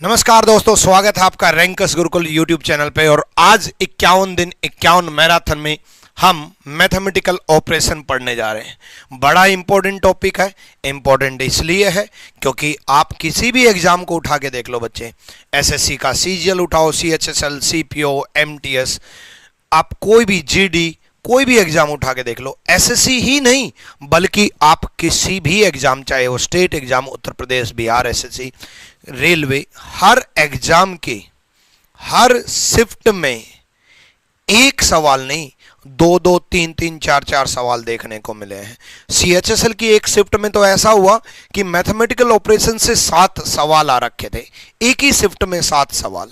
नमस्कार दोस्तों, स्वागत है आपका रैंकर्स गुरुकुल यूट्यूब चैनल पे। और आज 51 दिन 51 मैराथन में हम मैथमेटिकल ऑपरेशन पढ़ने जा रहे हैं। बड़ा इंपॉर्टेंट टॉपिक है। इंपॉर्टेंट इसलिए है क्योंकि आप किसी भी एग्जाम को उठा के देख लो बच्चे, एसएससी का सीजीएल उठाओ, सीएचएसएल, सीपीओ, एमटीएस, आप कोई भी जीडी, कोई भी एग्जाम उठा के देख लो, एसएससी ही नहीं बल्कि आप किसी भी एग्जाम, चाहे वो state exam, Uttar Pradesh, Bihar, SSC, railway, हर एग्जाम के हर शिफ्ट में एक सवाल नहीं, दो दो तीन तीन चार चार सवाल देखने को मिले हैं। सीएचएसएल की एक शिफ्ट में तो ऐसा हुआ कि मैथमेटिकल ऑपरेशन से 7 सवाल आ रखे थे, एक ही शिफ्ट में 7 सवाल।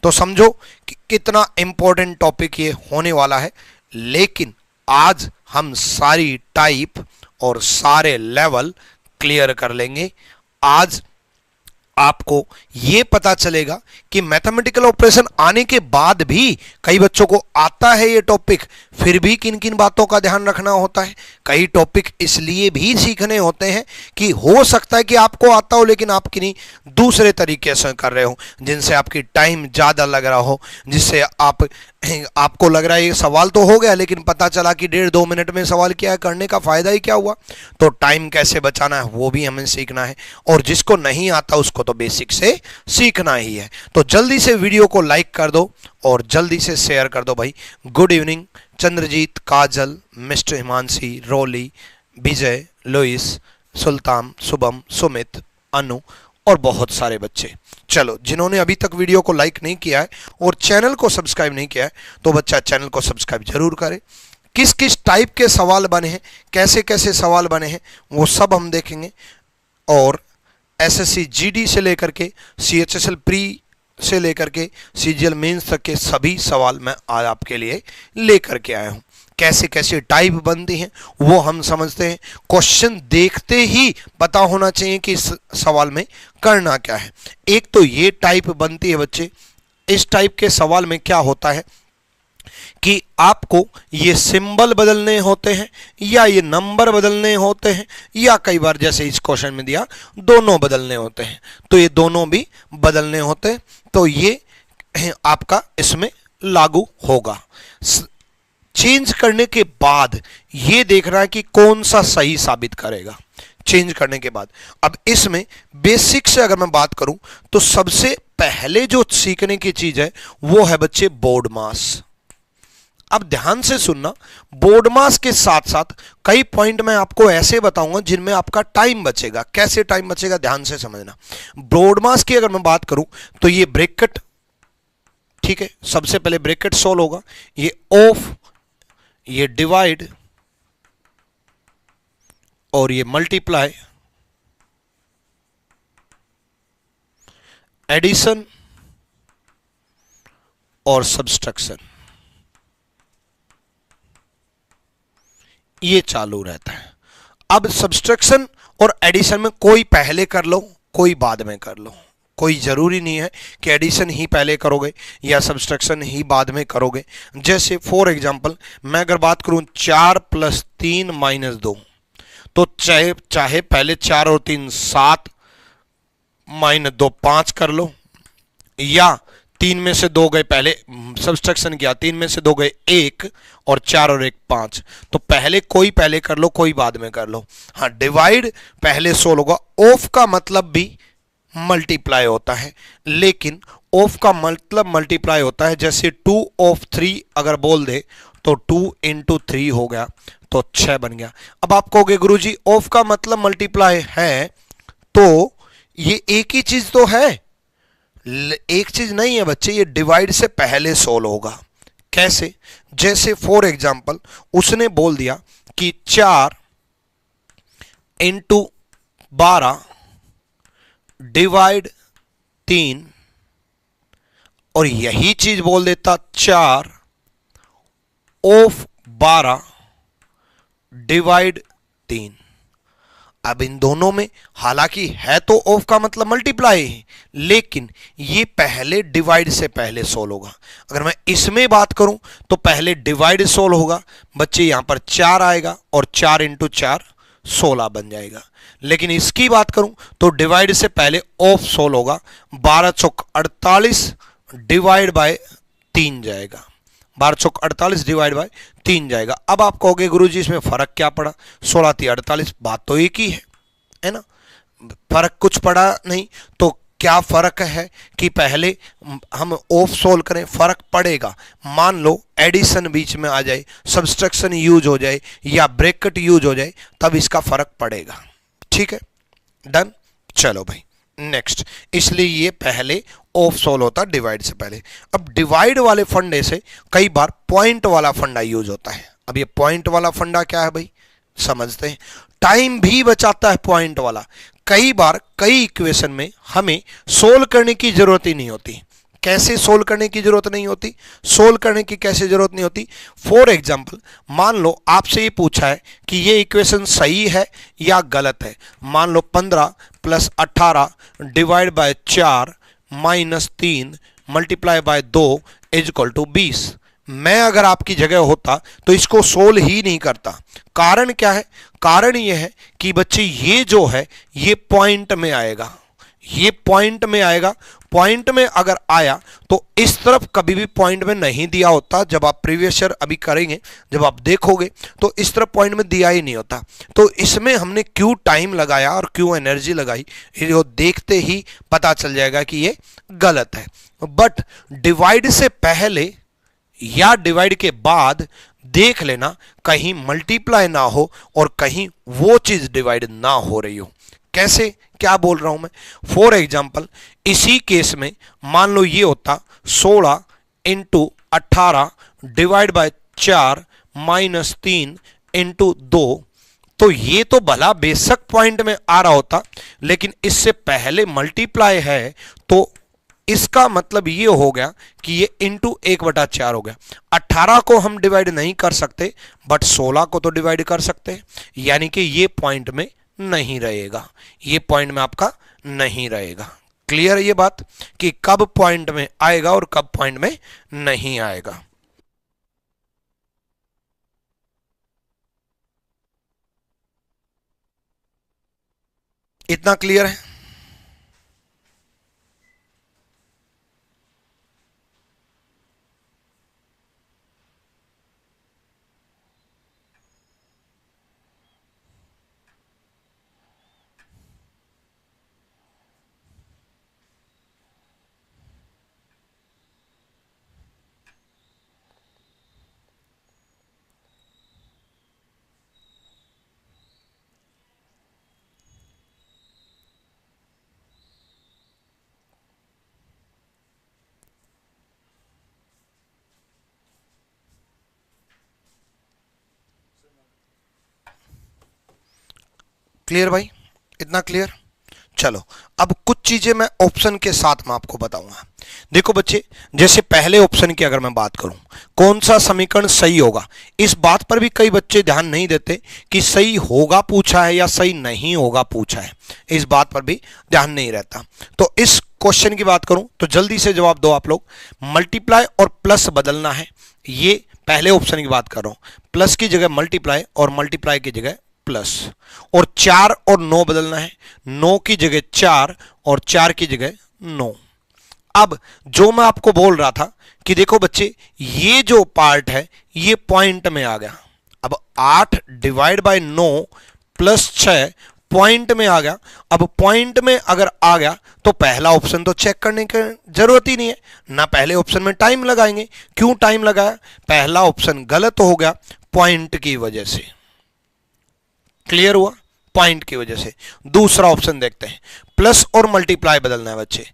तो समझो कि कितना इंपॉर्टेंट टॉपिक ये होने वाला है। लेकिन आज हम सारी टाइप और सारे लेवल क्लियर कर लेंगे। आज आपको यह पता चलेगा कि मैथमेटिकल ऑपरेशन आने के बाद भी कई बच्चों को आता है ये टॉपिक, फिर भी किन किन बातों का ध्यान रखना होता है। कई टॉपिक इसलिए भी सीखने होते हैं कि हो सकता है कि आपको आता हो लेकिन आप किन्हीं दूसरे तरीके से कर रहे हो, जिनसे आपकी टाइम ज़्यादा लग रहा हो, जिससे आपको लग रहा है ये सवाल तो हो गया लेकिन पता चला कि 1.5-2 मिनट में सवाल क्या है, करने का फायदा ही क्या हुआ। तो टाइम कैसे बचाना है वो भी हमें सीखना है, और जिसको नहीं आता उसको तो बेसिक से सीखना ही है। तो जल्दी से वीडियो को लाइक कर दो और जल्दी से शेयर कर दो भाई। गुड इवनिंग चंद्रजीत, काजल, मिस्टर हिमांशी, रोली, विजय, लुइस, सुल्तान, शुभम, सुमित, अनु और बहुत सारे बच्चे। चलो, जिन्होंने अभी तक वीडियो को लाइक नहीं किया है और चैनल को सब्सक्राइब नहीं किया है तो बच्चा चैनल को सब्सक्राइब जरूर करें। किस किस टाइप के सवाल बने हैं, कैसे कैसे सवाल बने हैं, वो सब हम देखेंगे। और एसएससी जीडी से लेकर के सीएचएसएल प्री से लेकर के सीजीएल मेंस तक के सभी सवाल मैं आज आपके लिए लेकर के आया हूं। कैसे कैसे टाइप बनती हैं वो हम समझते हैं। क्वेश्चन देखते ही पता होना चाहिए कि इस सवाल में करना क्या है। एक तो ये टाइप बनती है बच्चे, इस टाइप के सवाल में क्या होता है कि आपको ये सिंबल बदलने होते हैं या ये नंबर बदलने होते हैं, या कई बार जैसे इस क्वेश्चन में दिया दोनों बदलने होते हैं, तो ये दोनों भी बदलने होते हैं। तो ये आपका इसमें लागू होगा। चेंज करने के बाद ये देखना है कि कौन सा सही साबित करेगा। चेंज करने के बाद अब इसमें बेसिक से अगर मैं बात करूं तो सबसे पहले जो सीखने की चीज है वो है बच्चे बोर्ड मास। अब ध्यान से सुनना, बोर्ड मास के साथ साथ कई पॉइंट मैं आपको ऐसे बताऊंगा जिनमें आपका टाइम बचेगा। कैसे टाइम बचेगा ध्यान से समझना। बोर्ड मास की अगर मैं बात करूं तो ये ब्रैकेट, ठीक है, सबसे पहले ब्रैकेट सोल्व होगा, ये ऑफ, ये डिवाइड और ये मल्टीप्लाई, एडिशन और सब्सट्रैक्शन, ये चालू रहता है। अब सब्सट्रैक्शन और एडिशन में कोई पहले कर लो कोई बाद में कर लो, कोई जरूरी नहीं है कि एडिशन ही पहले करोगे या सब्सट्रैक्शन ही बाद में करोगे। जैसे फॉर एग्जांपल मैं अगर बात करूं 4 + 3 - 2, तो चाहे पहले 4 और 3 7 - 2 5 कर लो, या 3 में से 2 गए, पहले सब्सट्रैक्शन किया, 3 में से 2 गए 1 और 4 और 1 5, तो पहले कोई पहले कर लो कोई बाद में कर लो। हाँ, डिवाइड पहले सोल्व होगा। ऑफ का मतलब भी मल्टीप्लाई होता है, लेकिन ऑफ का मतलब मल्टीप्लाई होता है। जैसे 2 of 3 अगर बोल दे तो 2 × 3 हो गया तो 6 बन गया। अब आप कहोगे गुरुजी ऑफ का मतलब मल्टीप्लाई है तो ये एक ही चीज तो है। एक चीज नहीं है बच्चे, ये डिवाइड से पहले सोल्व होगा। कैसे? जैसे फॉर एग्जांपल उसने बोल दिया कि 4 × 12 डिवाइड 3, और यही चीज बोल देता 4 of 12 डिवाइड 3। अब इन दोनों में हालांकि है तो ऑफ का मतलब मल्टीप्लाई है, लेकिन ये पहले डिवाइड से पहले सोल्व होगा। अगर मैं इसमें बात करूं तो पहले डिवाइड सोल्व होगा बच्चे, यहां पर 4 आएगा और 4 × 4 16 बन जाएगा। लेकिन इसकी बात करूं तो डिवाइड से पहले ऑफ सोल होगा, 12 चौक 48 डिवाइड बाय 3 जाएगा, 12 चौक 48 डिवाइड बाय 3 जाएगा। अब आप कहोगे गुरुजी इसमें फर्क क्या पड़ा, 16 थी 48, बात तो एक ही है ना, फर्क कुछ पड़ा नहीं। तो क्या फर्क है कि पहले हम ऑफ सोल्व करें, फर्क पड़ेगा। मान लो एडिशन बीच में आ जाए, सब्सट्रैक्शन यूज हो जाए या ब्रैकेट यूज हो जाए, तब इसका फर्क पड़ेगा। ठीक है, डन। चलो भाई नेक्स्ट, इसलिए ये पहले ऑफ सोल्व होता डिवाइड से पहले। अब डिवाइड वाले फंडे से कई बार पॉइंट वाला फंडा यूज होता है। अब ये पॉइंट वाला फंडा क्या है भाई, समझते हैं। टाइम भी बचाता है पॉइंट वाला। कई बार कई इक्वेशन में हमें सोल्व करने की जरूरत ही नहीं होती। कैसे सोल्व करने की जरूरत नहीं होती, सोल्व करने की कैसे जरूरत नहीं होती। फॉर एग्जांपल, मान लो आपसे ये पूछा है कि ये इक्वेशन सही है या गलत है। मान लो 15 + 18 डिवाइड बाय 4 - 3 मल्टीप्लाई बाय 2 = 20। मैं अगर आपकी जगह होता तो इसको सोल्व ही नहीं करता। कारण क्या है, कारण ये है कि बच्चे ये जो है ये पॉइंट में आएगा, ये पॉइंट में आएगा। पॉइंट में अगर आया तो इस तरफ कभी भी पॉइंट में नहीं दिया होता। जब आप प्रीवियस ईयर अभी करेंगे, जब आप देखोगे तो इस तरफ पॉइंट में दिया ही नहीं होता। तो इसमें हमने क्यों टाइम लगाया और क्यों एनर्जी लगाई, ये देखते ही पता चल जाएगा कि ये गलत है। बट डिवाइड से पहले या डिवाइड के बाद देख लेना कहीं मल्टीप्लाई ना हो और कहीं वो चीज डिवाइड ना हो रही हो। कैसे, क्या बोल रहा हूं मैं। फॉर एग्जाम्पल, इसी केस में मान लो ये होता 16 × 18 डिवाइड बाय 4 - 3 × 2, तो ये तो भला बेशक पॉइंट में आ रहा होता, लेकिन इससे पहले मल्टीप्लाई है तो इसका मतलब ये हो गया कि ये इंटू 1/4 हो गया। 18 को हम डिवाइड नहीं कर सकते, बट 16 को तो डिवाइड कर सकते हैं, यानी कि ये पॉइंट में नहीं रहेगा, ये पॉइंट में आपका नहीं रहेगा। क्लियर है ये बात कि कब पॉइंट में आएगा और कब पॉइंट में नहीं आएगा। इतना क्लियर है। क्लियर भाई, इतना क्लियर। चलो अब कुछ चीजें मैं ऑप्शन के साथ में आपको बताऊंगा। देखो बच्चे, जैसे पहले ऑप्शन की अगर मैं बात करूं, कौन सा समीकरण सही होगा, इस बात पर भी कई बच्चे ध्यान नहीं देते कि सही होगा पूछा है या सही नहीं होगा पूछा है, इस बात पर भी ध्यान नहीं रहता। तो इस क्वेश्चन की बात करूं तो जल्दी से जवाब दो आप लोग। मल्टीप्लाई और प्लस बदलना है, ये पहले ऑप्शन की बात कर रहा हूं। प्लस की जगह मल्टीप्लाई और मल्टीप्लाई की जगह प्लस। और 4 और 9 बदलना है, 9 की जगह 4 और 4 की जगह 9। अब जो मैं आपको बोल रहा था कि देखो बच्चे, ये जो पार्ट है ये पॉइंट में आ गया। अब 8 डिवाइड बाय 9 प्लस 6 पॉइंट में आ गया। अब पॉइंट में अगर आ गया तो पहला ऑप्शन तो चेक करने की जरूरत ही नहीं है ना, पहले ऑप्शन में टाइम लगाएंगे। क्यों टाइम लगाया, पहला ऑप्शन गलत हो गया पॉइंट की वजह से। क्लियर हुआ, पॉइंट की वजह से। दूसरा ऑप्शन देखते हैं, प्लस और मल्टीप्लाई बदलना है बच्चे।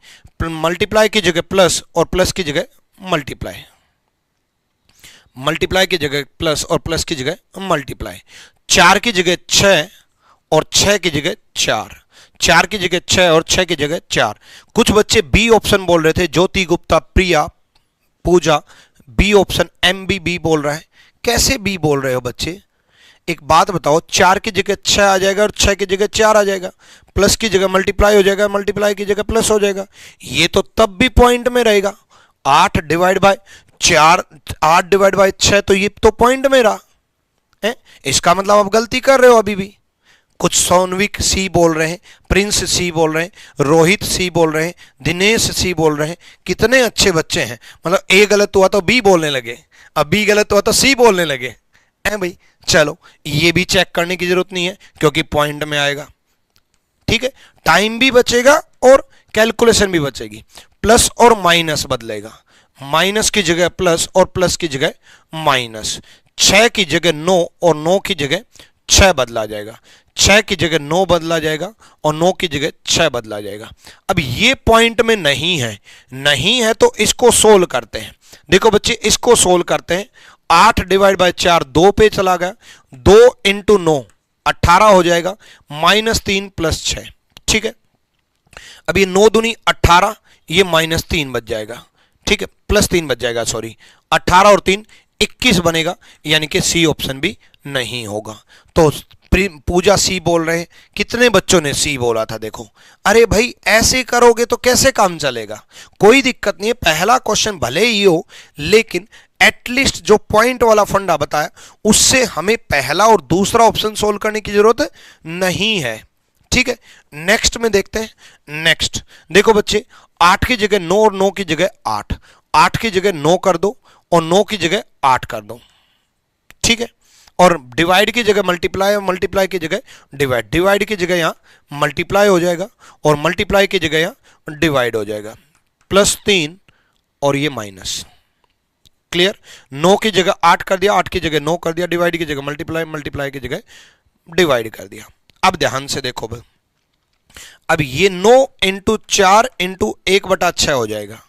मल्टीप्लाई की जगह प्लस और प्लस की जगह मल्टीप्लाई, मल्टीप्लाई की जगह प्लस और प्लस की जगह मल्टीप्लाई। 4 की जगह 6 और 6 की जगह 4, 4 की जगह 6 और 6 की जगह 4। कुछ बच्चे बी ऑप्शन बोल रहे थे, ज्योति गुप्ता, प्रिया, पूजा, बी ऑप्शन MBB बोल रहा है। कैसे बी बोल रहे हो बच्चे, एक बात बताओ, 4 की जगह 6 आ जाएगा और 6 की जगह 4 आ जाएगा, प्लस की जगह मल्टीप्लाई हो जाएगा, मल्टीप्लाई की जगह प्लस हो जाएगा, ये तो तब भी पॉइंट में रहेगा। 8 डिवाइड बाय 4, 8 डिवाइड बाय 6, तो ये तो पॉइंट में रहा है। इसका मतलब आप गलती कर रहे हो, अभी भी कुछ सौनविक सी बोल रहे हैं, प्रिंस सी बोल रहे हैं, रोहित सी बोल रहे हैं, दिनेश सी बोल रहे हैं। कितने अच्छे बच्चे हैं, मतलब ए गलत हुआ तो बी बोलने लगे, अब बी गलत हुआ तो सी बोलने लगे हैं भाई। चलो ये भी चेक करने की जरूरत नहीं है क्योंकि पॉइंट में आएगा, ठीक है। टाइम भी बचेगा और कैलकुलेशन भी बचेगी। प्लस और माइनस बदलेगा, माइनस की जगह प्लस और प्लस की जगह माइनस। 6 की जगह 9 और 9 की जगह 6 बदला जाएगा, 6 की जगह 9 बदला जाएगा और 9 की जगह 6 बदला जाएगा। अब ये पॉइंट में नहीं है, नहीं है तो इसको सोल्व करते हैं। देखो बच्चे इसको सोल्व करते हैं। 8 डिवाइड बाय 4 2 पे चला गया, 2 इंटू 9 18 हो जाएगा, -3 + 6, ठीक है। अब ये 9 दूनी 18, ये -3 बच जाएगा, ठीक है, +3 बच जाएगा, सॉरी 18 और 3 21 बनेगा, यानी कि सी ऑप्शन भी नहीं होगा। तो पूजा सी बोल रहे हैं, कितने बच्चों ने सी बोला था देखो। अरे भाई ऐसे करोगे तो कैसे काम चलेगा, कोई दिक्कत नहीं है, पहला क्वेश्चन भले ही हो लेकिन एटलीस्ट जो पॉइंट वाला फंडा बताया उससे हमें पहला और दूसरा ऑप्शन सोल्व करने की जरूरत नहीं है, ठीक है। नेक्स्ट में देखते हैं। नेक्स्ट देखो बच्चे, 8 की जगह 9 और 9 की जगह 8, 8 की जगह 9 कर दो और 9 की जगह 8 कर दो, ठीक है। और डिवाइड की जगह मल्टीप्लाई और मल्टीप्लाई की जगह डिवाइड, डिवाइड की जगह यहां मल्टीप्लाई हो जाएगा और मल्टीप्लाई की जगह यहां डिवाइड हो जाएगा, +3 और ये माइनस। क्लियर। 9 की जगह 8 कर दिया, 8 की जगह 9 कर दिया, डिवाइड की जगह मल्टीप्लाई, मल्टीप्लाई की जगह डिवाइड कर दिया। अब ध्यान से देखो भाई, अब ये 9 इंटू 4 इंटू 1/6 हो जाएगा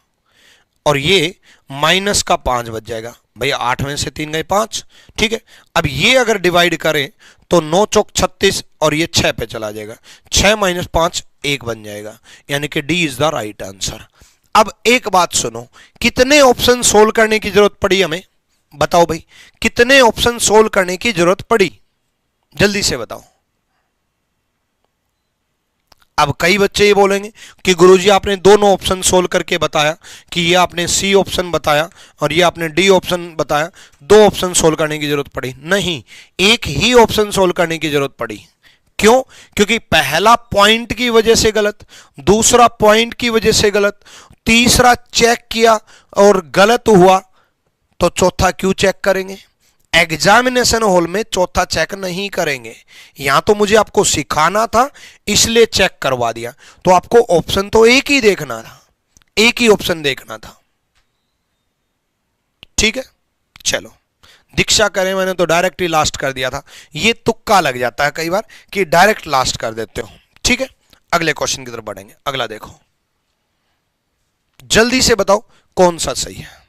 और ये माइनस का 5 बच जाएगा। भैया 8 में से 3 गए 5, ठीक है। अब ये अगर डिवाइड करें तो 9 चौक 36 और ये 6 पे चला जाएगा, 6 - 5 1 बन जाएगा, यानी कि D is the right answer. अब एक बात सुनो, कितने ऑप्शन सोल्व करने की जरूरत पड़ी हमें, बताओ भाई, कितने ऑप्शन सोल्व करने की जरूरत पड़ी, जल्दी से बताओ। अब कई बच्चे ये बोलेंगे कि गुरुजी आपने दोनों ऑप्शन सोल्व करके बताया कि ये आपने सी ऑप्शन बताया और ये आपने डी ऑप्शन बताया, 2 ऑप्शन सोल्व करने की जरूरत पड़ी नहीं, एक ही ऑप्शन सोल्व करने की जरूरत पड़ी। क्यों? क्योंकि पहला पॉइंट की वजह से गलत, दूसरा पॉइंट की वजह से गलत, तीसरा चेक किया और गलत हुआ तो चौथा क्यों चेक करेंगे? एग्जामिनेशन हॉल में चौथा चेक नहीं करेंगे। यहां तो मुझे आपको सिखाना था इसलिए चेक करवा दिया, तो आपको ऑप्शन तो एक ही देखना था, एक ही ऑप्शन देखना था, ठीक है। चलो दीक्षा करें, मैंने तो डायरेक्ट ही लास्ट कर दिया था, ये तुक्का लग जाता है कई बार कि डायरेक्ट लास्ट कर देते हो, ठीक है। अगले क्वेश्चन की तरफ बढ़ेंगे। अगला देखो, जल्दी से बताओ कौन सा सही है।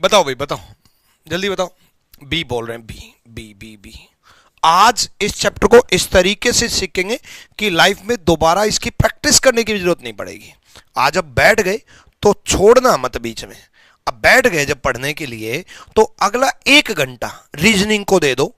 बताओ भाई बताओ, जल्दी बताओ। बी बोल रहे हैं, बी बी बी बी। आज इस चैप्टर को इस तरीके से सीखेंगे कि लाइफ में दोबारा इसकी प्रैक्टिस करने की जरूरत नहीं पड़ेगी। आज अब बैठ गए तो छोड़ना मत बीच में। अब बैठ गए जब पढ़ने के लिए तो अगला 1 घंटा रीजनिंग को दे दो,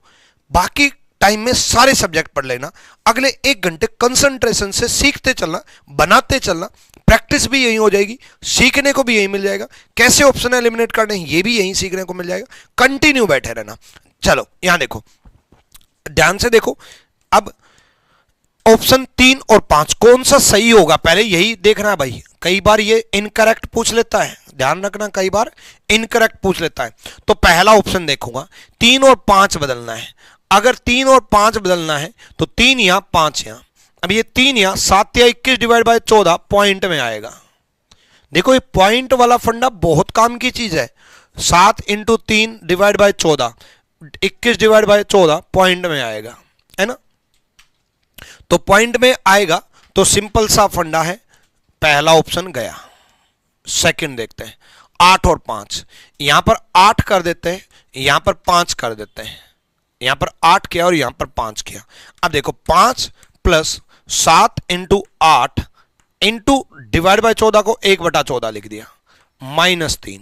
बाकी टाइम में सारे सब्जेक्ट पढ़ लेना। अगले 1 घंटे कंसंट्रेशन से सीखते चलना, बनाते चलना, प्रैक्टिस भी यही हो जाएगी, सीखने को भी यही मिल जाएगा, कैसे ऑप्शन एलिमिनेट करने हैं ये भी यही सीखने को मिल जाएगा। कंटिन्यू बैठे रहना। चलो यहां देखो, ध्यान से देखो। अब ऑप्शन 3 और 5 कौन सा सही होगा पहले यही देखना है भाई। कई बार ये इनकरेक्ट पूछ लेता है, ध्यान रखना, कई बार इनकरेक्ट पूछ लेता है। तो पहला ऑप्शन देखूंगा, 3 और 5 बदलना है। अगर 3 और 5 बदलना है तो 3 यहां 5 यहां। अब ये 3 यहां 7 या 21 डिवाइड बाय 14 पॉइंट में आएगा। देखो ये पॉइंट वाला फंडा बहुत काम की चीज है। 7 into 3 divide by 14, 21 divide by 14 point में आएगा, है ना। तो पॉइंट में आएगा तो सिंपल सा फंडा है, पहला ऑप्शन गया। सेकंड देखते हैं, 8 और 5, यहां पर 8 कर देते हैं, यहां पर 5 कर देते हैं। यहां पर 8 किया और यहां पर 5 किया। अब देखो 5 plus 7 into 8 into divide by 14 को 1/14 लिख दिया, -3।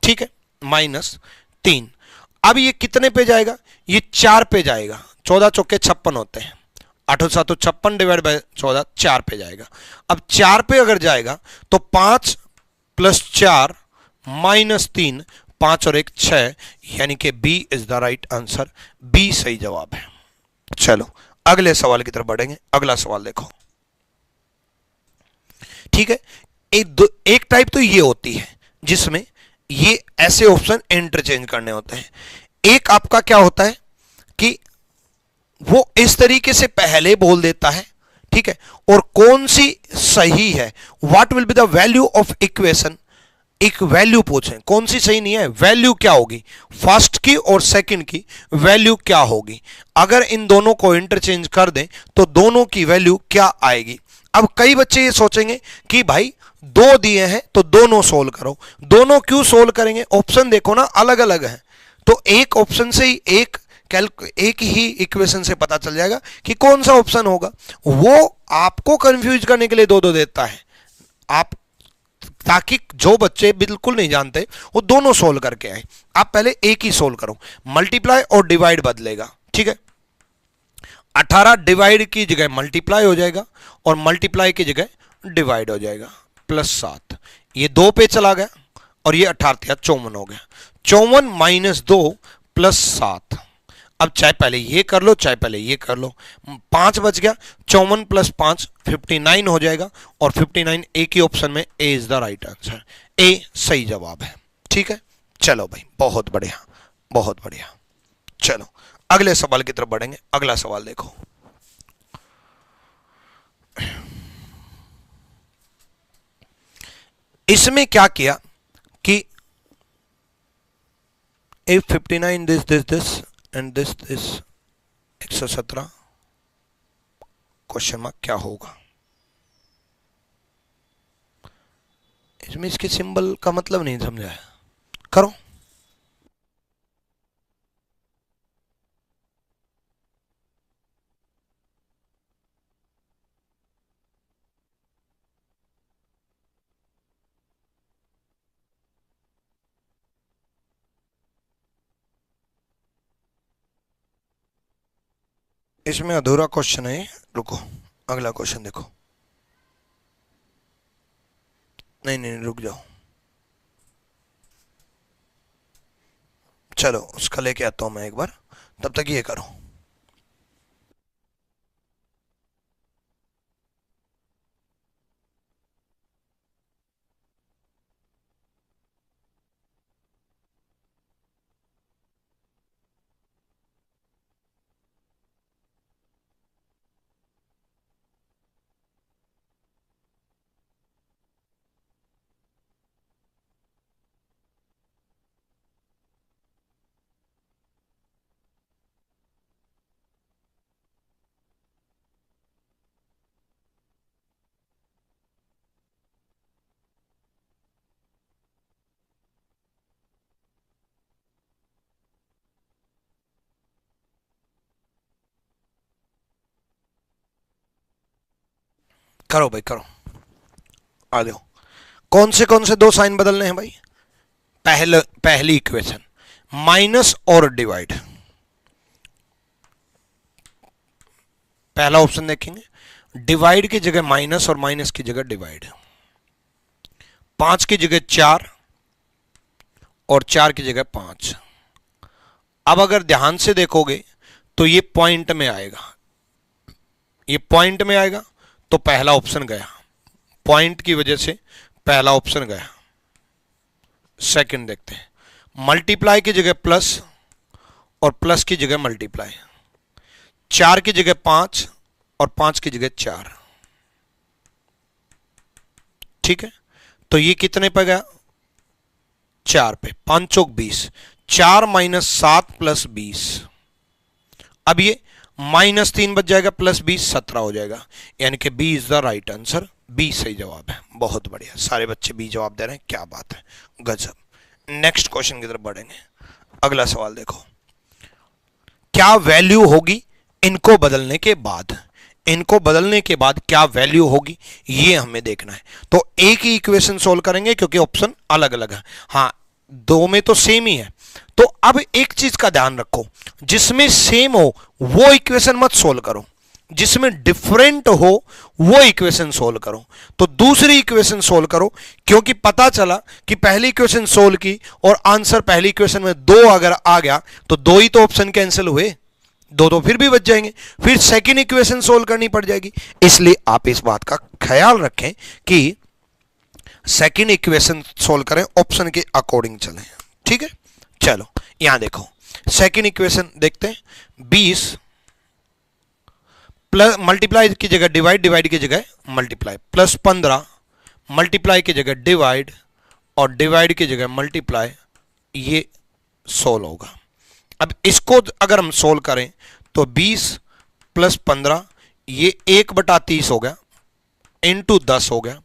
ठीक है, -3। अब ये कितने पे जाएगा, ये 4 पे जाएगा। 14 चौके 56 होते हैं, 8 और 7 56 डिवाइड बाय 14 4 पे जाएगा। अब 4 पे अगर जाएगा तो 5 प्लस 4 -3, 5 और 1 6, यानी कि B is the right answer. B सही जवाब है। चलो अगले सवाल की तरफ बढ़ेंगे। अगला सवाल देखो, ठीक है। एक टाइप तो ये होती है जिसमें ये ऐसे ऑप्शन इंटरचेंज करने होते हैं। एक आपका क्या होता है कि वो इस तरीके से पहले बोल देता है, ठीक है, और कौन सी सही है, what will be the value of equation. एक वैल्यू पूछें, कौन सी सही नहीं है, वैल्यू क्या होगी, फर्स्ट की और सेकंड की वैल्यू क्या होगी। अगर इन दोनों को इंटरचेंज कर दें तो दोनों की वैल्यू क्या आएगी। अब कई बच्चे ये सोचेंगे कि भाई 2 दिए हैं तो दोनों सोल्व करो। दोनों क्यों सोल्व करेंगे, ऑप्शन देखो ना अलग अलग है। तो एक ऑप्शन से ही एक ही इक्वेशन से पता चल जाएगा कि कौन सा ऑप्शन होगा। वो आपको कंफ्यूज करने के लिए 2-2 देता है, आप, ताकि जो बच्चे बिल्कुल नहीं जानते वो दोनों सोल्व करके आए। आप पहले एक ही सोल्व करो, मल्टीप्लाई और डिवाइड बदलेगा, ठीक है। 18 डिवाइड की जगह मल्टीप्लाई हो जाएगा और मल्टीप्लाई की जगह डिवाइड हो जाएगा, +7। ये 2 पे चला गया और ये 18 54 हो गया। 54 - 2 +7। अब चाहे पहले ये कर लो चाहे पहले ये कर लो, 5 बच गया। 54 + 5 59 हो जाएगा और 59 एक ही ऑप्शन में, ए इज द राइट आंसर। ए सही जवाब है, ठीक है। चलो भाई बहुत बढ़िया, बहुत बढ़िया। चलो अगले सवाल की तरफ बढ़ेंगे। अगला सवाल देखो, इसमें क्या किया कि if 59 this and this 117 question mark क्या होगा। इसमें इसके सिंबल का मतलब नहीं समझा है, करो। इसमें अधूरा क्वेश्चन है, रुको अगला क्वेश्चन देखो। नहीं नहीं रुक जाओ, चलो उसका लेके आता हूं मैं एक बार, तब तक ये करो। करो भाई करो, आ जाओ। कौन से 2 साइन बदलने हैं भाई। पहली इक्वेशन माइनस और डिवाइड, पहला ऑप्शन देखेंगे, डिवाइड की जगह माइनस और माइनस की जगह डिवाइड। 5 की जगह 4 और 4 की जगह 5। अब अगर ध्यान से देखोगे तो ये पॉइंट में आएगा, ये पॉइंट में आएगा तो पहला ऑप्शन गया, पॉइंट की वजह से पहला ऑप्शन गया। सेकंड देखते हैं, मल्टीप्लाई की जगह प्लस और प्लस की जगह मल्टीप्लाई, 4 की जगह 5 और 5 की जगह 4। ठीक है, तो ये कितने पे गया, 4 पे, 5 चौक 20, 4 माइनस 7 प्लस 20। अब ये -3 बच जाएगा, प्लस 20 17 हो जाएगा, यानी कि B is the right answer, B सही जवाब है। बहुत बढ़िया, सारे बच्चे बी जवाब दे रहे हैं, क्या बात है, गजब। नेक्स्ट क्वेश्चन की तरफ बढ़ेंगे। अगला सवाल देखो, क्या वैल्यू होगी इनको बदलने के बाद, इनको बदलने के बाद क्या वैल्यू होगी, ये हमें देखना है। तो एक ही इक्वेशन सोल्व करेंगे क्योंकि ऑप्शन अलग अलग है, हाँ दो में तो सेम ही है। तो अब एक चीज का ध्यान रखो, जिसमें सेम हो वो इक्वेशन मत सोल्व करो, जिसमें डिफरेंट हो वो इक्वेशन सोल्व करो। तो दूसरी इक्वेशन सोल्व करो, क्योंकि पता चला कि पहली इक्वेशन सोल्व की और आंसर पहली इक्वेशन में 2 अगर आ गया तो 2 ही तो ऑप्शन कैंसिल हुए, 2 तो फिर भी बच जाएंगे, फिर सेकंड इक्वेशन सोल्व करनी पड़ जाएगी। इसलिए आप इस बात का ख्याल रखें कि सेकंड इक्वेशन सोल्व करें, ऑप्शन के अकॉर्डिंग चलें। ठीक है, चलो यहां देखो सेकंड इक्वेशन देखते हैं, 20 प्लस मल्टीप्लाई की जगह डिवाइड, डिवाइड की जगह मल्टीप्लाई, प्लस 15 मल्टीप्लाई की जगह डिवाइड और डिवाइड की जगह मल्टीप्लाई, ये सोल्व होगा। अब इसको अगर हम सोल्व करें तो 20 प्लस 15 ये 1/30 हो गया, इंटू 10 हो गया,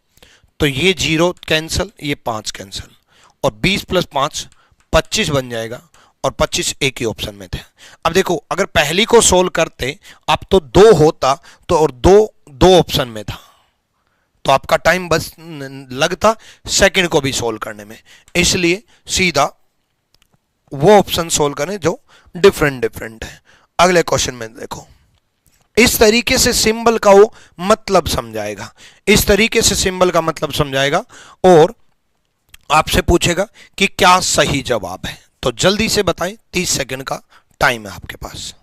तो ये 0 कैंसिल, ये 5 कैंसिल, और 20 प्लस 5 25 बन जाएगा, और 25 एक ही ऑप्शन में थे। अब देखो अगर पहली को सोल्व करते अब तो 2 होता, तो और 2 ऑप्शन में था, तो आपका टाइम बस लगता सेकंड को भी सोल्व करने में, इसलिए सीधा वो ऑप्शन सोल्व करें जो डिफरेंट है। अगले क्वेश्चन में देखो, इस तरीके से सिंबल का वो मतलब समझाएगा, इस तरीके से सिंबल का मतलब समझाएगा और आपसे पूछेगा कि क्या सही जवाब है। तो जल्दी से बताएं, 30 सेकंड का टाइम है आपके पास।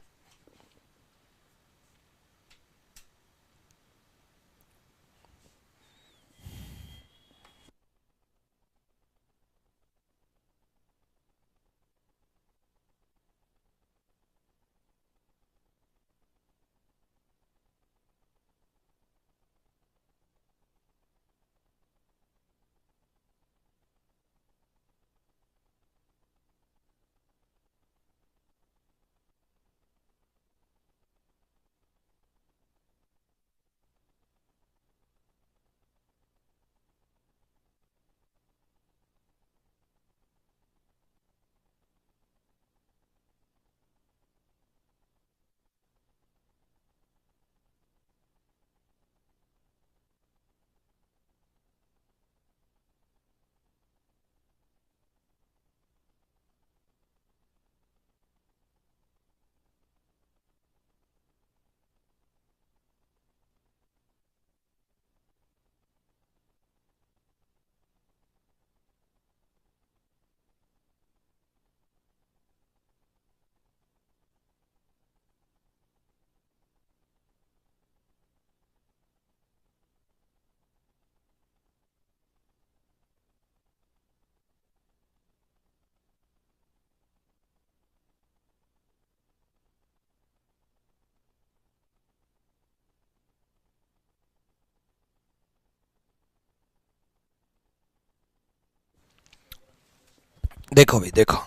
देखो भाई देखो,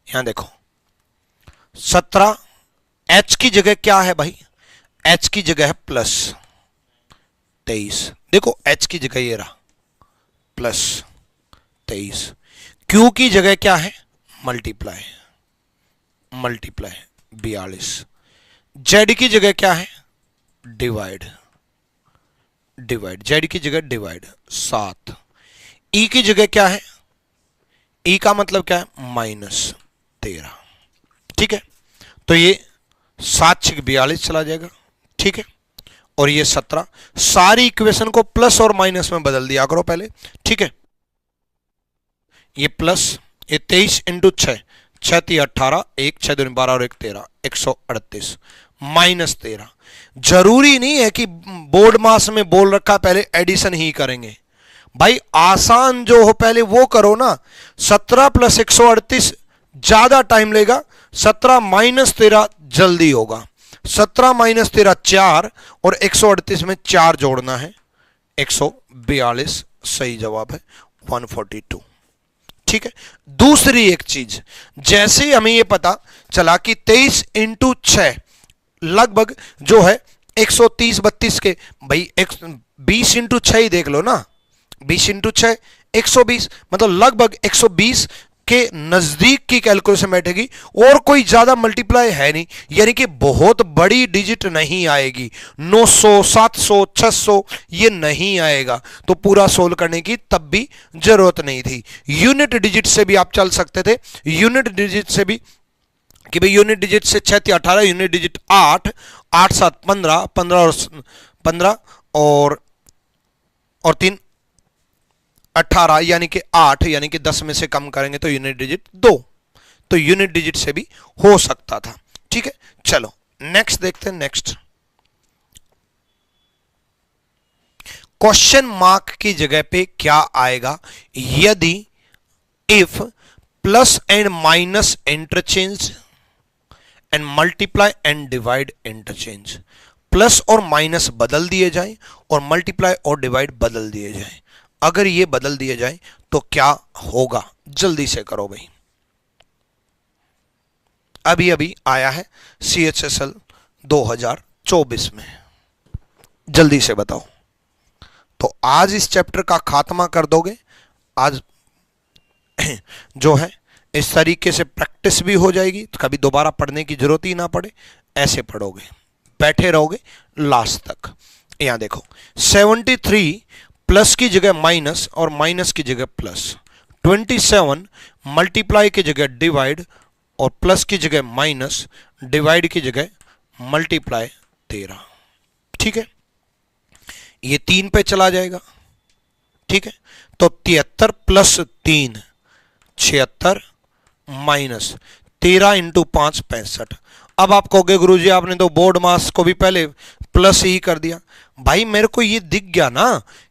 यहां देखो 17 एच की जगह क्या है भाई, एच की जगह है प्लस 23। देखो एच की जगह ये रहा प्लस 23, क्यू की जगह क्या है मल्टीप्लाई, मल्टीप्लाई 42, जेड की जगह क्या है डिवाइड, डिवाइड जेड की जगह डिवाइड 7, ई की जगह क्या है, ई का मतलब क्या है -13। ठीक है, तो ये 7 6 42 चला जाएगा। ठीक है, और ये 17, सारी इक्वेशन को प्लस और माइनस में बदल दिया करो पहले। ठीक है, ये प्लस, ये 23 इंटू 6 6 3 18, 1 6 2 12 और 1 13, 138 माइनस 13। जरूरी नहीं है कि बोर्ड मास में बोल रखा पहले एडिशन ही करेंगे भाई, आसान जो हो पहले वो करो ना। 17 प्लस 138 ज्यादा टाइम लेगा, 17 माइनस 13 जल्दी होगा। 17 माइनस 13 4 और 138 में 4 जोड़ना है, 142 सही जवाब है, 142। ठीक है। दूसरी एक चीज, जैसे ही हमें यह पता चला कि 23 इंटू 6 लगभग जो है 130 32 के, भाई 20 इंटू 6 ही देख लो ना, 20 इंटू 6 120, मतलब लगभग 120 के नजदीक की कैलकुलेशन बैठेगी और कोई ज्यादा मल्टीप्लाई है नहीं, यानी कि बहुत बड़ी डिजिट नहीं आएगी, 900 700 600 ये नहीं आएगा, तो पूरा सोल्व करने की तब भी जरूरत नहीं थी। यूनिट डिजिट से भी आप चल सकते थे, यूनिट डिजिट से भी कि भाई यूनिट डिजिट से 6 3 18, यूनिट डिजिट 8 8 7 15 15 और 15 और 3 18, यानी कि 8, यानी कि 10 में से कम करेंगे तो यूनिट डिजिट 2, तो यूनिट डिजिट से भी हो सकता था। ठीक है, चलो नेक्स्ट देखते हैं। नेक्स्ट क्वेश्चन मार्क की जगह पे क्या आएगा यदि if plus and minus interchange and multiply and divide interchange, plus और माइनस बदल दिए जाएं और मल्टीप्लाई और डिवाइड बदल दिए जाएं। अगर ये बदल दिए जाएं तो क्या होगा, जल्दी से करो भाई। अभी अभी आया है CHSL 2024 में, जल्दी से बताओ। तो आज इस चैप्टर का खात्मा कर दोगे, आज जो है इस तरीके से प्रैक्टिस भी हो जाएगी, तो कभी दोबारा पढ़ने की जरूरत ही ना पड़े, ऐसे पढ़ोगे, बैठे रहोगे लास्ट तक। यहां देखो 73 प्लस की जगह माइनस और माइनस की जगह प्लस, 27 मल्टीप्लाई की जगह डिवाइड और प्लस की जगह माइनस, डिवाइड की जगह मल्टीप्लाई 13। ठीक है, ये 3 पे चला जाएगा। ठीक है, तो 73 प्लस 3 76 माइनस 13 इंटू 5 65। अब आप कहोगे गुरुजी आपने तो बोर्ड मास को भी पहले प्लस ही कर दिया। भाई मेरे को ये दिख गया ना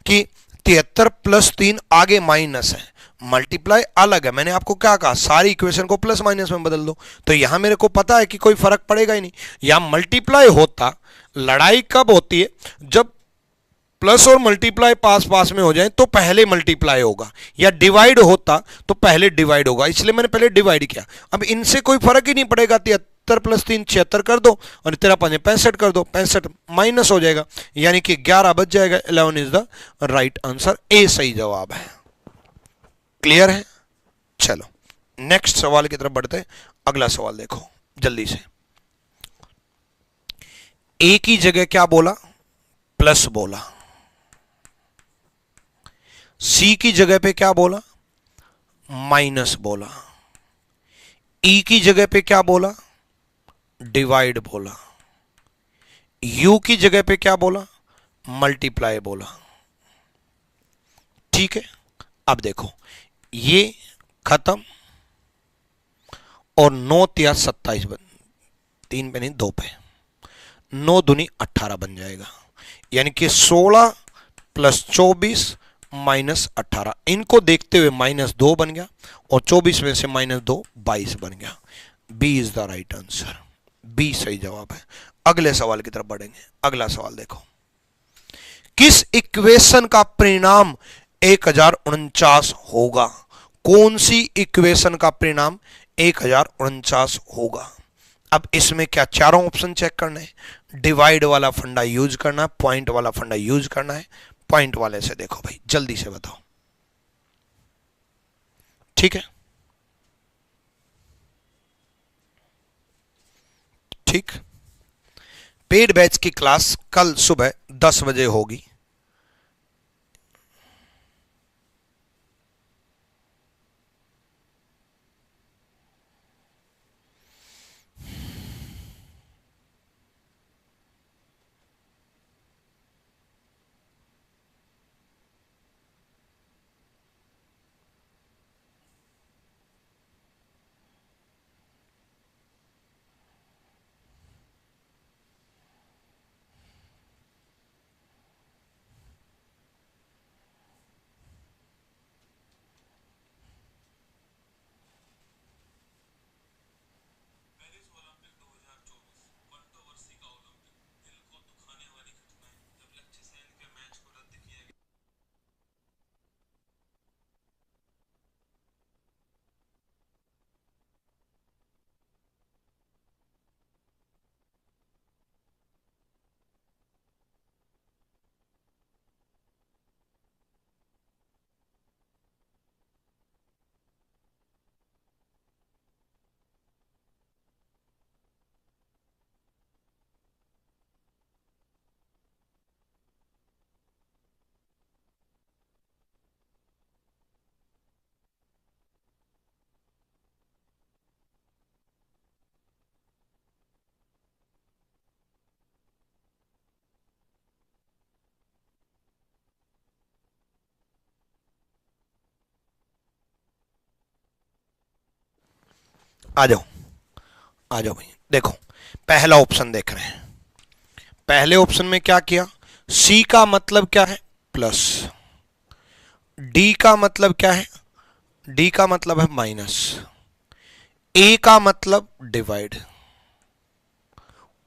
कि 73 प्लस 3 आगे माइनस है, मल्टीप्लाई अलग है। मैंने आपको क्या कहा, सारी इक्वेशन को प्लस माइनस में बदल दो, तो यहां मेरे को पता है कि कोई फर्क पड़ेगा ही नहीं। यहां मल्टीप्लाई होता, लड़ाई कब होती है जब प्लस और मल्टीप्लाई पास पास में हो जाए तो पहले मल्टीप्लाई होगा, या डिवाइड होता तो पहले डिवाइड होगा, इसलिए मैंने पहले डिवाइड किया। अब इनसे कोई फर्क ही नहीं पड़ेगा, 73 प्लस 3 76 कर दो और 13 5 65 कर दो, 65 माइनस हो जाएगा, यानी कि 11 बच जाएगा। 11 इज द राइट आंसर, ए सही जवाब है। क्लियर है? चलो नेक्स्ट सवाल की तरफ बढ़ते हैं। अगला सवाल देखो जल्दी से। ए की जगह क्या बोला, प्लस बोला। सी की जगह पे क्या बोला, माइनस बोला। ई की जगह पे क्या बोला, डिवाइड बोला। यू की जगह पे क्या बोला, मल्टीप्लाई बोला। ठीक है, अब देखो ये खत्म और 9 या 27 बन, 3 पे नहीं 2 पे, 9 दूनी 18 बन जाएगा, यानी कि 16 प्लस 24 माइनस 18। इनको देखते हुए -2 बन गया और 24 में से -2 22 बन गया। B is the right answer, B सही जवाब है। अगले सवाल की तरफ बढ़ेंगे। अगला सवाल देखो, किस इक्वेशन का परिणाम 1049 होगा? कौन सी इक्वेशन का परिणाम 1049 होगा? अब इसमें क्या चारों ऑप्शन चेक करना है, डिवाइड वाला फंडा यूज करना है, पॉइंट वाला फंडा यूज करना है। पॉइंट वाले से देखो भाई, जल्दी से बताओ। ठीक है, ठीक। पेड बैच की क्लास कल सुबह 10 बजे होगी। आ जाओ, आ जाओ भाई, देखो पहला ऑप्शन देख रहे हैं। पहले ऑप्शन में क्या किया, सी का मतलब क्या है, प्लस, डी का मतलब क्या है, डी का मतलब है माइनस, ए का मतलब डिवाइड,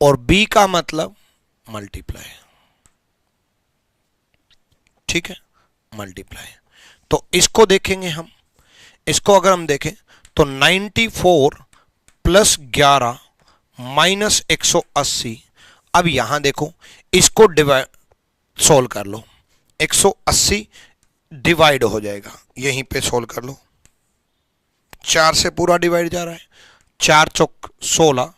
और बी का मतलब मल्टीप्लाई। ठीक है, मल्टीप्लाई। तो इसको देखेंगे हम, इसको अगर हम देखें तो 94 प्लस 11 माइनस 180। अब यहां देखो, इसको डिवाइड सोल्व कर लो, 180 डिवाइड हो जाएगा, यहीं पे सोल्व कर लो, 4 से पूरा डिवाइड जा रहा है, 4 चौक 16,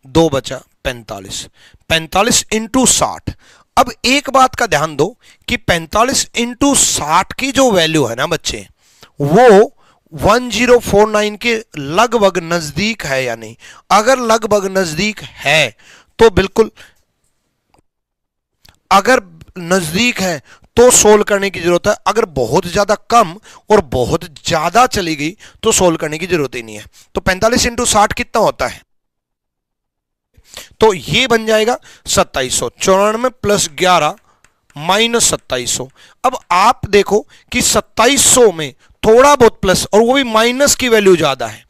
2 बचा 45, 45 इंटू 60। अब एक बात का ध्यान दो कि 45 इंटू 60 की जो वैल्यू है ना बच्चे, वो 1049 के लगभग नजदीक है या नहीं। अगर लगभग नजदीक है तो बिल्कुल, अगर नजदीक है तो सोल्व करने की जरूरत है, अगर बहुत ज्यादा कम और बहुत ज्यादा चली गई तो सोल्व करने की जरूरत ही नहीं है। तो 45 इंटू 60 कितना होता है, तो ये बन जाएगा 2700, 94 प्लस 11 माइनस 2700। अब आप देखो कि 2700 में थोड़ा बहुत प्लस, और वो भी माइनस की वैल्यू ज्यादा है,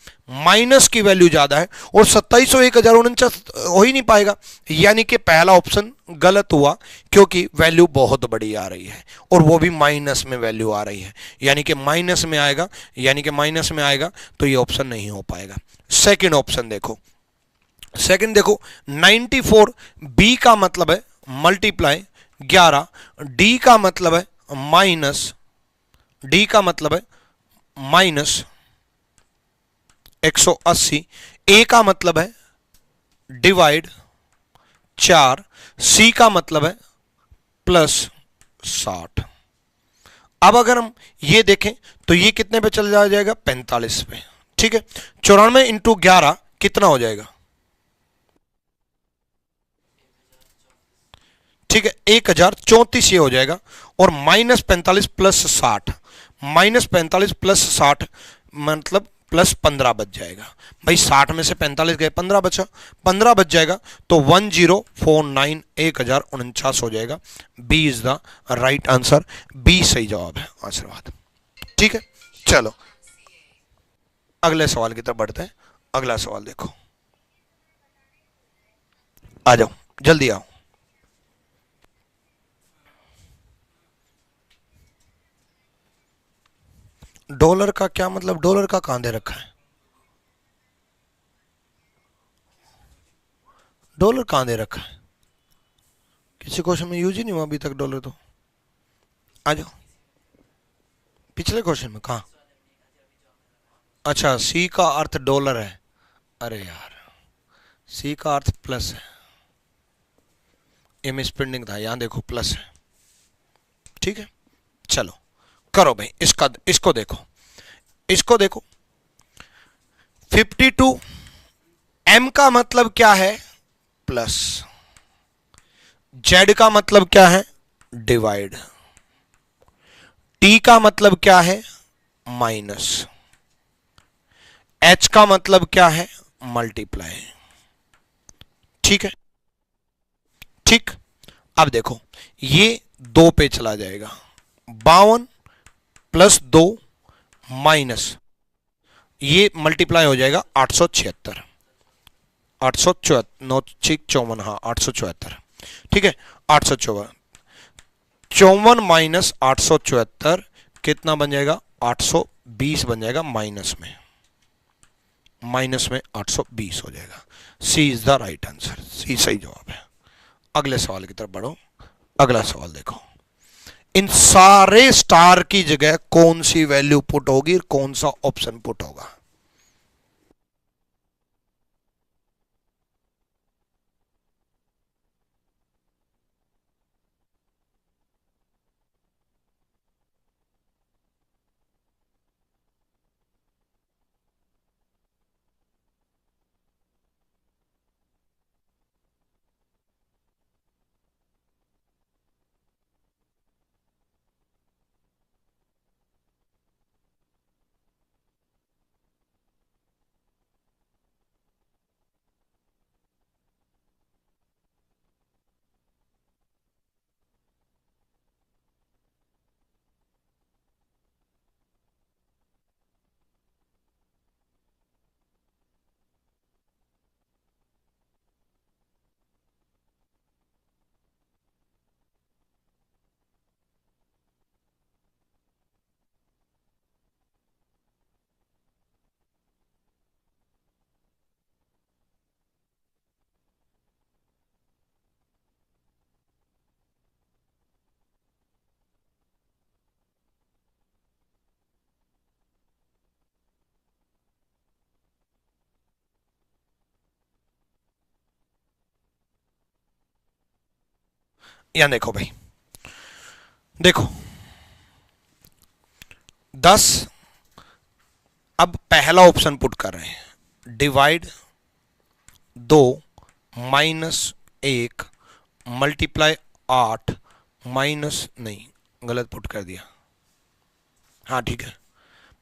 माइनस की वैल्यू ज्यादा है, और 2700 1049 हो ही नहीं पाएगा। यानी कि पहला ऑप्शन गलत हुआ, क्योंकि वैल्यू बहुत बड़ी आ रही है और वो भी माइनस में वैल्यू आ रही है, यानी कि माइनस में आएगा, यानी कि माइनस में आएगा, तो ये ऑप्शन नहीं हो पाएगा। सेकंड ऑप्शन देखो, सेकंड देखो, 94 बी का मतलब है मल्टीप्लाई 11, डी का मतलब है माइनस, डी का मतलब है माइनस 180, ए का मतलब है डिवाइड 4, सी का मतलब है प्लस 60। अब अगर हम ये देखें तो ये कितने पे चल जाएगा, 45 पे। ठीक है, 94 इंटू 11 कितना हो जाएगा, ठीक है 1034 ये हो जाएगा, और -45 प्लस 60, -45 प्लस 60 मतलब +15 बच जाएगा। भाई 60 में से 45 गए, 15 बचा, 15 बच जाएगा, तो 1049 1049 हो जाएगा। B is the right answer, B सही जवाब है। आशीर्वाद। ठीक है, चलो अगले सवाल की तरफ बढ़ते हैं। अगला सवाल देखो, आ जाओ जल्दी आओ। डॉलर का क्या मतलब, डॉलर का कहां दे रखा है, डॉलर कहां दे रखा है, किसी क्वेश्चन में यूज ही नहीं हुआ अभी तक डॉलर तो। आ जाओ, पिछले क्वेश्चन में कहा, अच्छा सी का अर्थ डॉलर है, अरे यार सी का अर्थ प्लस है, ये मिस प्रिंटिंग था, यहां देखो प्लस है। ठीक है, चलो करो भाई, इसका इसको देखो, इसको देखो 52, एम का मतलब क्या है, प्लस, जेड का मतलब क्या है, डिवाइड, टी का मतलब क्या है, माइनस, एच का मतलब क्या है, मल्टीप्लाई। ठीक है, ठीक। अब देखो ये 2 पे चला जाएगा, 52 प्लस 2 माइनस, ये मल्टीप्लाई हो जाएगा 876, 874, 9 54, हाँ 874। ठीक है, 854, 54 माइनस 874 कितना बन जाएगा, 820 बन जाएगा, माइनस में, माइनस में 820 हो जाएगा। सी इज द राइट आंसर, सी सही जवाब है। अगले सवाल की तरफ बढ़ो। अगला सवाल देखो, इन सारे स्टार की जगह कौन सी वैल्यू पुट होगी, कौन सा ऑप्शन पुट होगा। यहां देखो भाई, देखो 10, अब पहला ऑप्शन पुट कर रहे हैं, डिवाइड 2 माइनस 1 मल्टीप्लाई 8 माइनस, नहीं गलत पुट कर दिया, हाँ ठीक है,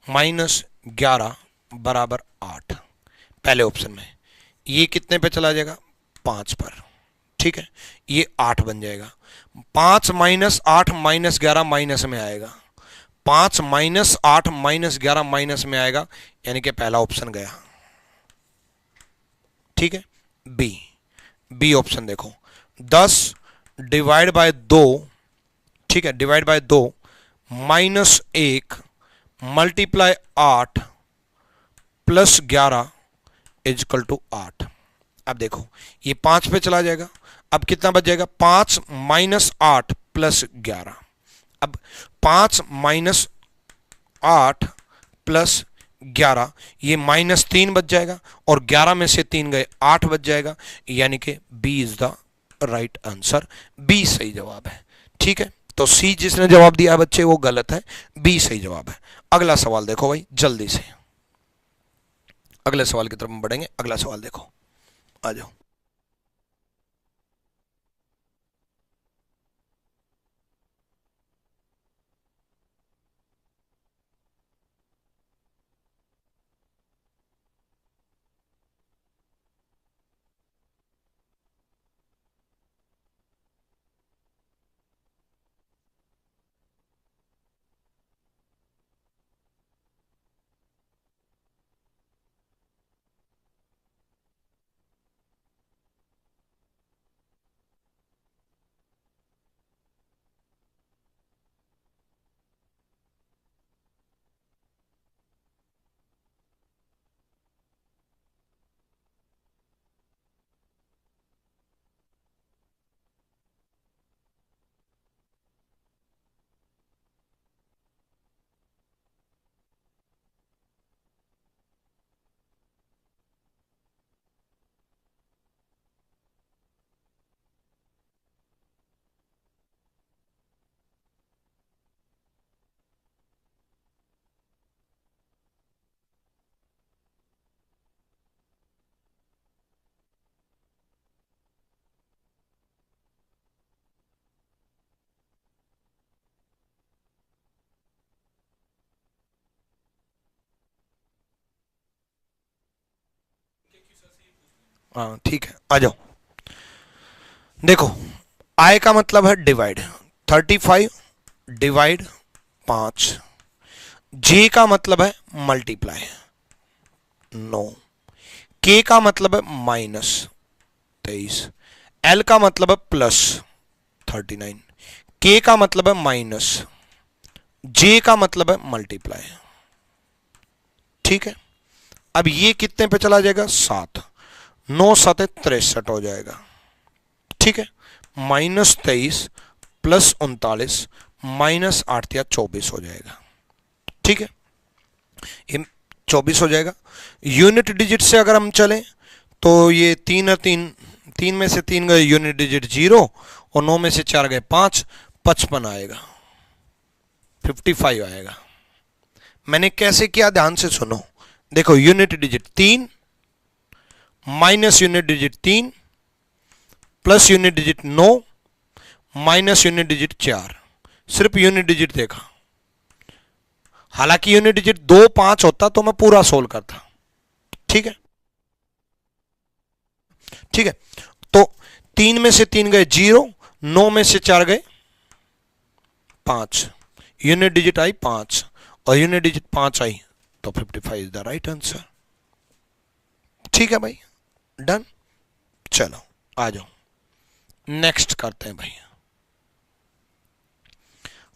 माइनस 11 बराबर 8 पहले ऑप्शन में। ये कितने पे चला जाएगा, 5 पर, ठीक है, ये 8 बन जाएगा। 5 माइनस 8 माइनस 11 माइनस में आएगा, 5 माइनस 8 माइनस 11 माइनस में आएगा, यानी कि पहला ऑप्शन गया, ठीक है। बी ऑप्शन देखो, 10 डिवाइड बाय 2, ठीक है, divide by 2 minus 1 multiply 8 plus 11 equal to 8। अब देखो ये 5 पे चला जाएगा, अब कितना बच जाएगा, 5 माइनस 8 प्लस 11। अब 5 माइनस 8 प्लस 11, ये माइनस 3 बच जाएगा, और 11 में से 3 गए 8 बच जाएगा, यानी कि B is the right answer, B सही जवाब है, ठीक है। तो सी जिसने जवाब दिया है बच्चे वो गलत है, बी सही जवाब है। अगला सवाल देखो भाई जल्दी से, अगले सवाल की तरफ बढ़ेंगे। अगला सवाल देखो, आ जाओ। हाँ ठीक है, आ जाओ। देखो आय का मतलब है डिवाइड, 35 डिवाइड 5, जे का मतलब है मल्टीप्लाई 9, के का मतलब है माइनस 23, एल का मतलब है प्लस 39, के का मतलब है माइनस, जे का मतलब है मल्टीप्लाई, ठीक है। अब ये कितने पे चला जाएगा, 7, 9 7 63 हो जाएगा, ठीक है, माइनस 23 प्लस 39 माइनस 8 या 24 हो जाएगा, ठीक है, ये 24 हो जाएगा। यूनिट डिजिट से अगर हम चलें तो ये 3 और 3, 3 में से 3 गए यूनिट डिजिट 0, और 9 में से 4 गए 5, 55 आएगा, 55 आएगा। मैंने कैसे किया ध्यान से सुनो, देखो unit digit 3 minus unit digit 3 plus unit digit 9 minus unit digit 4, सिर्फ यूनिट डिजिट देखा। हालांकि यूनिट डिजिट 2 5 होता तो मैं पूरा सोल्व करता, ठीक है, ठीक है। तो 3 में से 3 गए 0, 9 में से 4 गए 5, यूनिट डिजिट आई 5, और यूनिट डिजिट 5 आई, तो 55 इज द राइट आंसर, ठीक है भाई, डन। चलो आ जाओ, नेक्स्ट करते हैं भाई,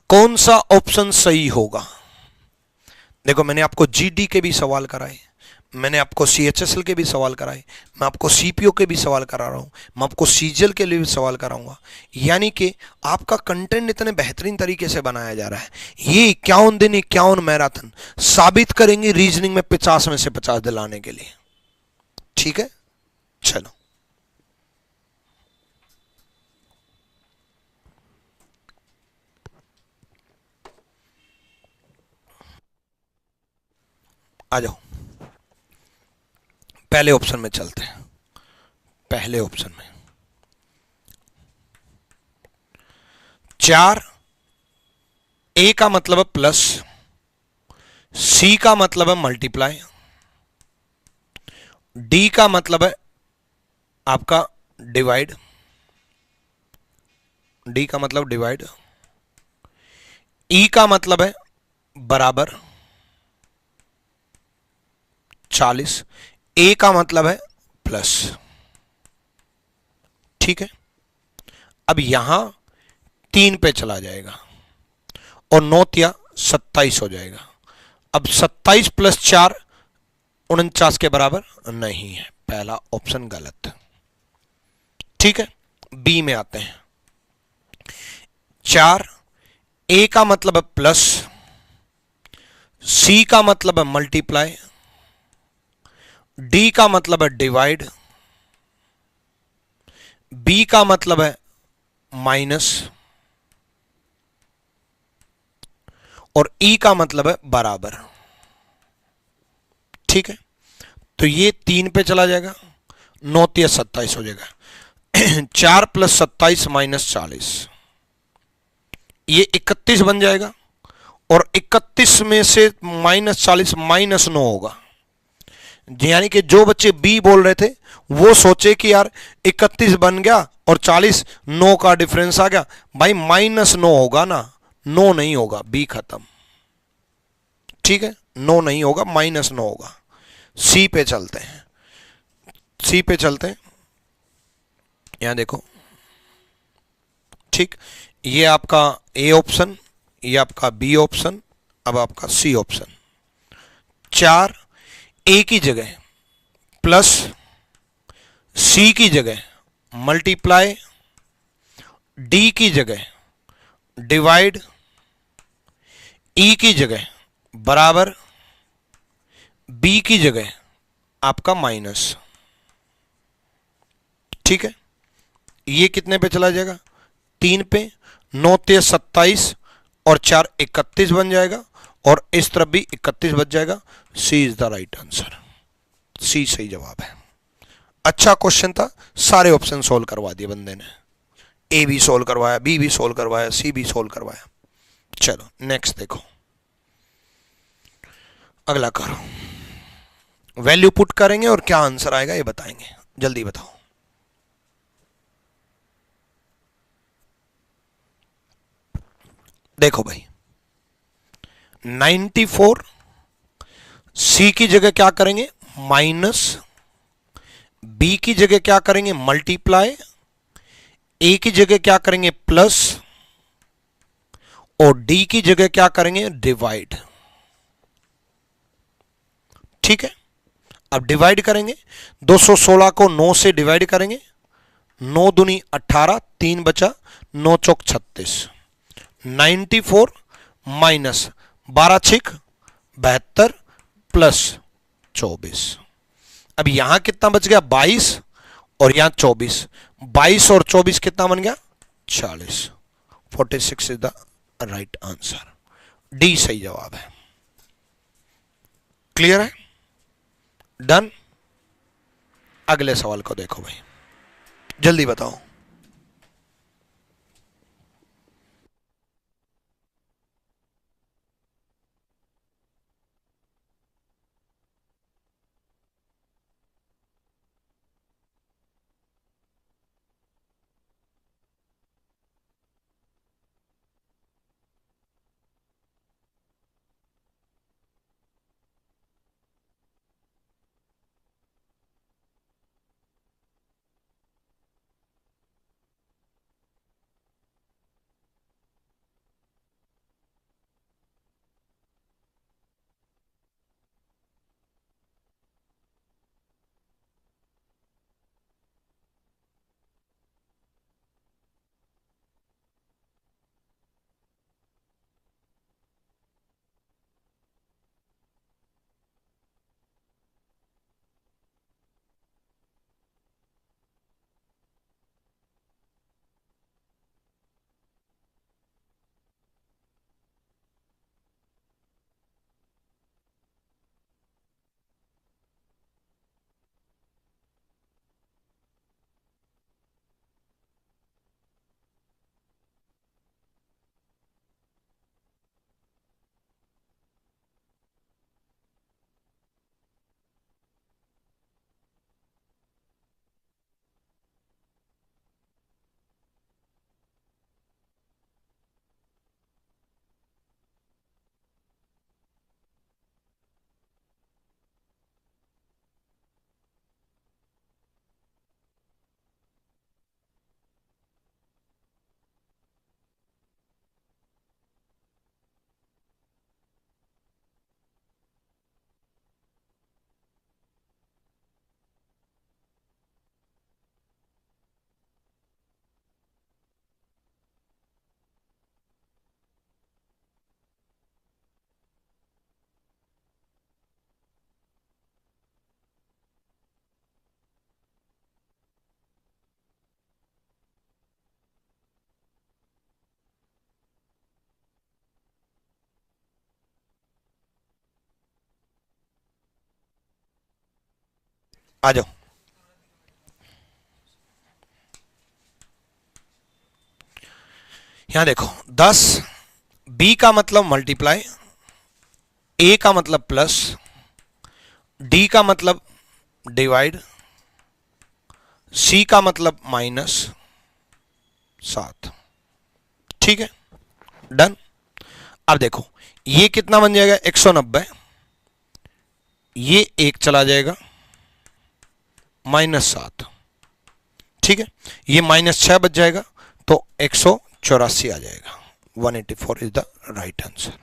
कौन सा ऑप्शन सही होगा। देखो मैंने आपको जीडी के भी सवाल कराए, मैंने आपको सीएचएसएल के भी सवाल कराए, मैं आपको सीपीओ के भी सवाल करा रहा हूं, मैं आपको सीजीएल के लिए भी सवाल कराऊंगा, यानी कि आपका कंटेंट इतने बेहतरीन तरीके से बनाया जा रहा है। ये 51 दिन 51 मैराथन साबित करेंगे रीजनिंग में 50 में से 50 दिलाने के लिए, ठीक है। चलो आ जाओ, पहले ऑप्शन में चलते हैं। पहले ऑप्शन में 4, ए का मतलब है प्लस, सी का मतलब है मल्टीप्लाई, डी का मतलब है आपका डिवाइड, डी का मतलब डिवाइड, ई का मतलब है बराबर 40, ए का मतलब है प्लस। ठीक है, अब यहां 3 पे चला जाएगा और 9 या 27 हो जाएगा। अब 27 प्लस 4 49 के बराबर नहीं है, पहला ऑप्शन गलत। ठीक है, बी में आते हैं। 4, ए का मतलब है प्लस, सी का मतलब है मल्टीप्लाई, डी का मतलब है डिवाइड, बी का मतलब है माइनस और ई का मतलब है बराबर। ठीक है, तो ये 3 पे चला जाएगा, 9 या 27 हो जाएगा। 4 प्लस 27 माइनस 40, ये 31 बन जाएगा और 31 में से माइनस 40 माइनस 9 होगा। यानी कि जो बच्चे बी बोल रहे थे वो सोचे कि यार 31 बन गया और 40 9 का डिफरेंस आ गया, भाई माइनस 9 होगा ना, 9 नहीं होगा, बी खत्म। ठीक है, 9 नहीं होगा, माइनस 9 होगा। सी पे चलते हैं, सी पे चलते हैं, यहां देखो। ठीक, ये आपका ए ऑप्शन, ये आपका बी ऑप्शन, अब आपका सी ऑप्शन। 4, ए की जगह प्लस, सी की जगह मल्टीप्लाई, डी की जगह डिवाइड, ई की जगह बराबर, बी की जगह आपका माइनस। ठीक है, ये कितने पे चला जाएगा, 3 पे, 9 ते 27 और 4 31 बन जाएगा और इस तरफ भी 31 बच जाएगा। सी इज द राइट आंसर, सी सही जवाब है। अच्छा क्वेश्चन था, सारे ऑप्शन सोल्व करवा दिए बंदे ने, ए भी सोल्व करवाया, बी भी सोल्व करवाया, सी भी सोल्व करवाया। चलो नेक्स्ट देखो, अगला करो। वैल्यू पुट करेंगे और क्या आंसर आएगा ये बताएंगे, जल्दी बताओ। देखो भाई, 94 सी की जगह क्या करेंगे माइनस, बी की जगह क्या करेंगे मल्टीप्लाई, ए की जगह क्या करेंगे प्लस और डी की जगह क्या करेंगे डिवाइड। ठीक है, अब डिवाइड करेंगे, 216 को 9 से डिवाइड करेंगे, 9 दूनी 18, 3 बचा, 9 चौक 36, 94 माइनस 12 छिक 72 प्लस 24। अब यहां कितना बच गया 22 और यहां 24, 22 और 24 कितना बन गया 40। 46 is the right answer, D सही जवाब है। क्लियर है, डन। अगले सवाल को देखो भाई, जल्दी बताओ। आ जाओ। यहां देखो 10, बी का मतलब मल्टीप्लाई, ए का मतलब प्लस, डी का मतलब डिवाइड, सी का मतलब -7। ठीक है, डन। अब देखो ये कितना बन जाएगा 190, ये एक चला जाएगा -7। ठीक है, ये -6 बच जाएगा तो 184 आ जाएगा। 184 इज द राइट आंसर।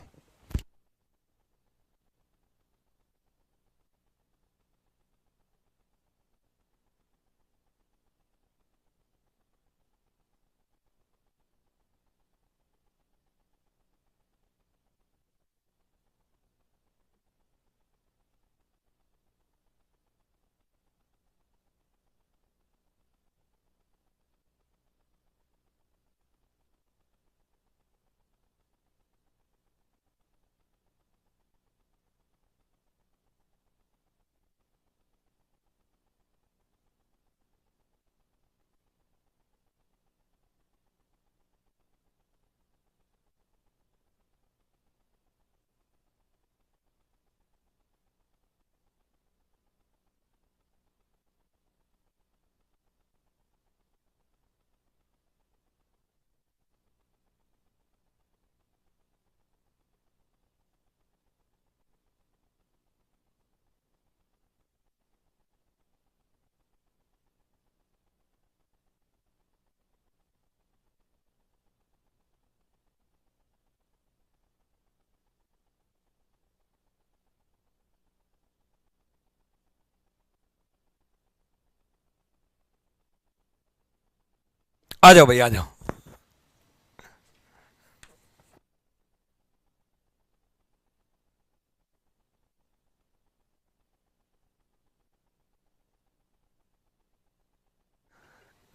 आ जाओ भाई, आ जाओ।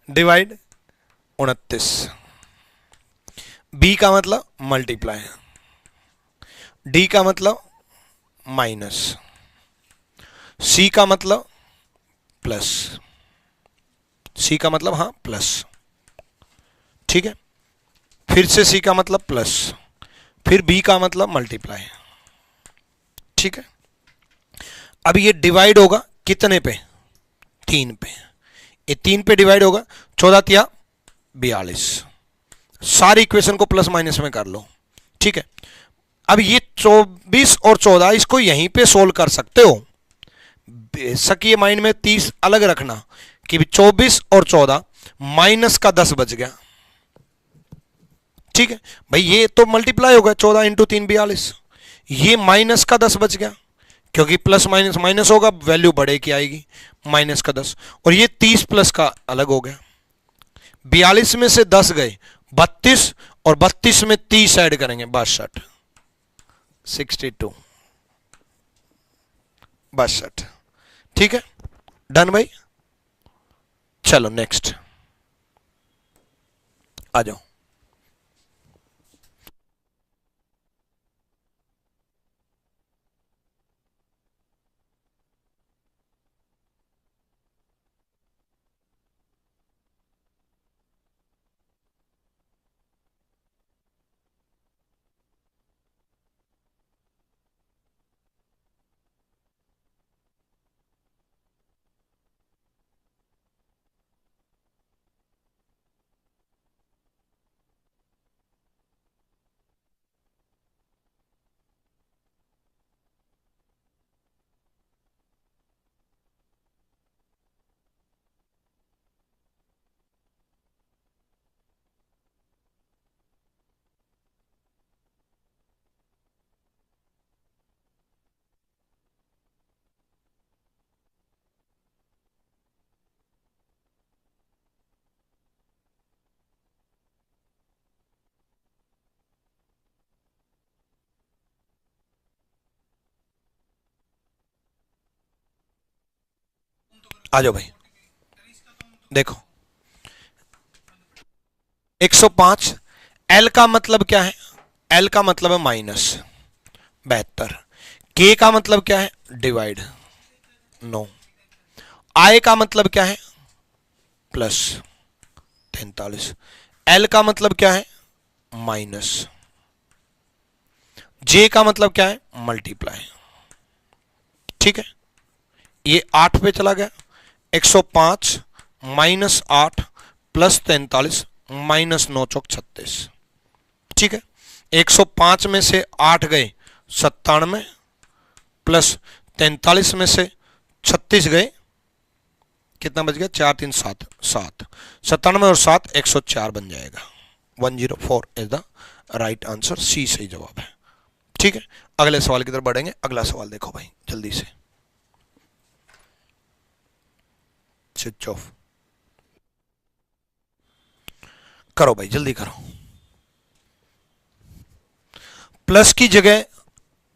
डिवाइड 29, बी का मतलब मल्टीप्लाई, डी का मतलब माइनस, सी का मतलब प्लस, सी का मतलब हाँ प्लस। ठीक है, फिर से सी का मतलब प्लस, फिर बी का मतलब मल्टीप्लाई। ठीक है, अब ये डिवाइड होगा कितने पे, 3 पे। ये 3 पे डिवाइड होगा, 14 तिया 42। सारी इक्वेशन को प्लस माइनस में कर लो। ठीक है, अब ये 24 और 14 इसको यहीं पे सोल्व कर सकते हो। बेशक ये माइंड में 30 अलग रखना कि 24 और 14 माइनस का 10 बच गया। ठीक है भाई, ये तो मल्टीप्लाई होगा 14 इंटू 3 42, ये माइनस का 10 बच गया क्योंकि प्लस माइनस माइनस होगा, वैल्यू बढ़े की आएगी, माइनस का 10। और ये 30 प्लस का अलग हो गया, 42 में से 10 गए 32, और 32 में 30 ऐड करेंगे 62, 62, 62। ठीक है, डन भाई। चलो नेक्स्ट आ जाओ। आ जाओ भाई, देखो 105, एल का मतलब क्या है, एल का मतलब है -72, के का मतलब क्या है डिवाइड 9, आई का मतलब क्या है? प्लस 43। एल का मतलब क्या है? माइनस। जे का मतलब क्या है? मल्टीप्लाई। ठीक है, ये 8 पे चला गया। 105 माइनस 8 प्लस 43 माइनस 9 चौक 36। ठीक है, 105 में से 8 गए 97 प्लस 43 में से 36 गए, कितना बच गया? 4 3 7 7। 97 और 7 104 बन जाएगा। 104 इज द राइट आंसर, सी सही जवाब है। ठीक है, अगले सवाल की तरफ बढ़ेंगे। अगला सवाल देखो भाई जल्दी से। स्विच ऑफ करो भाई, जल्दी करो। प्लस की जगह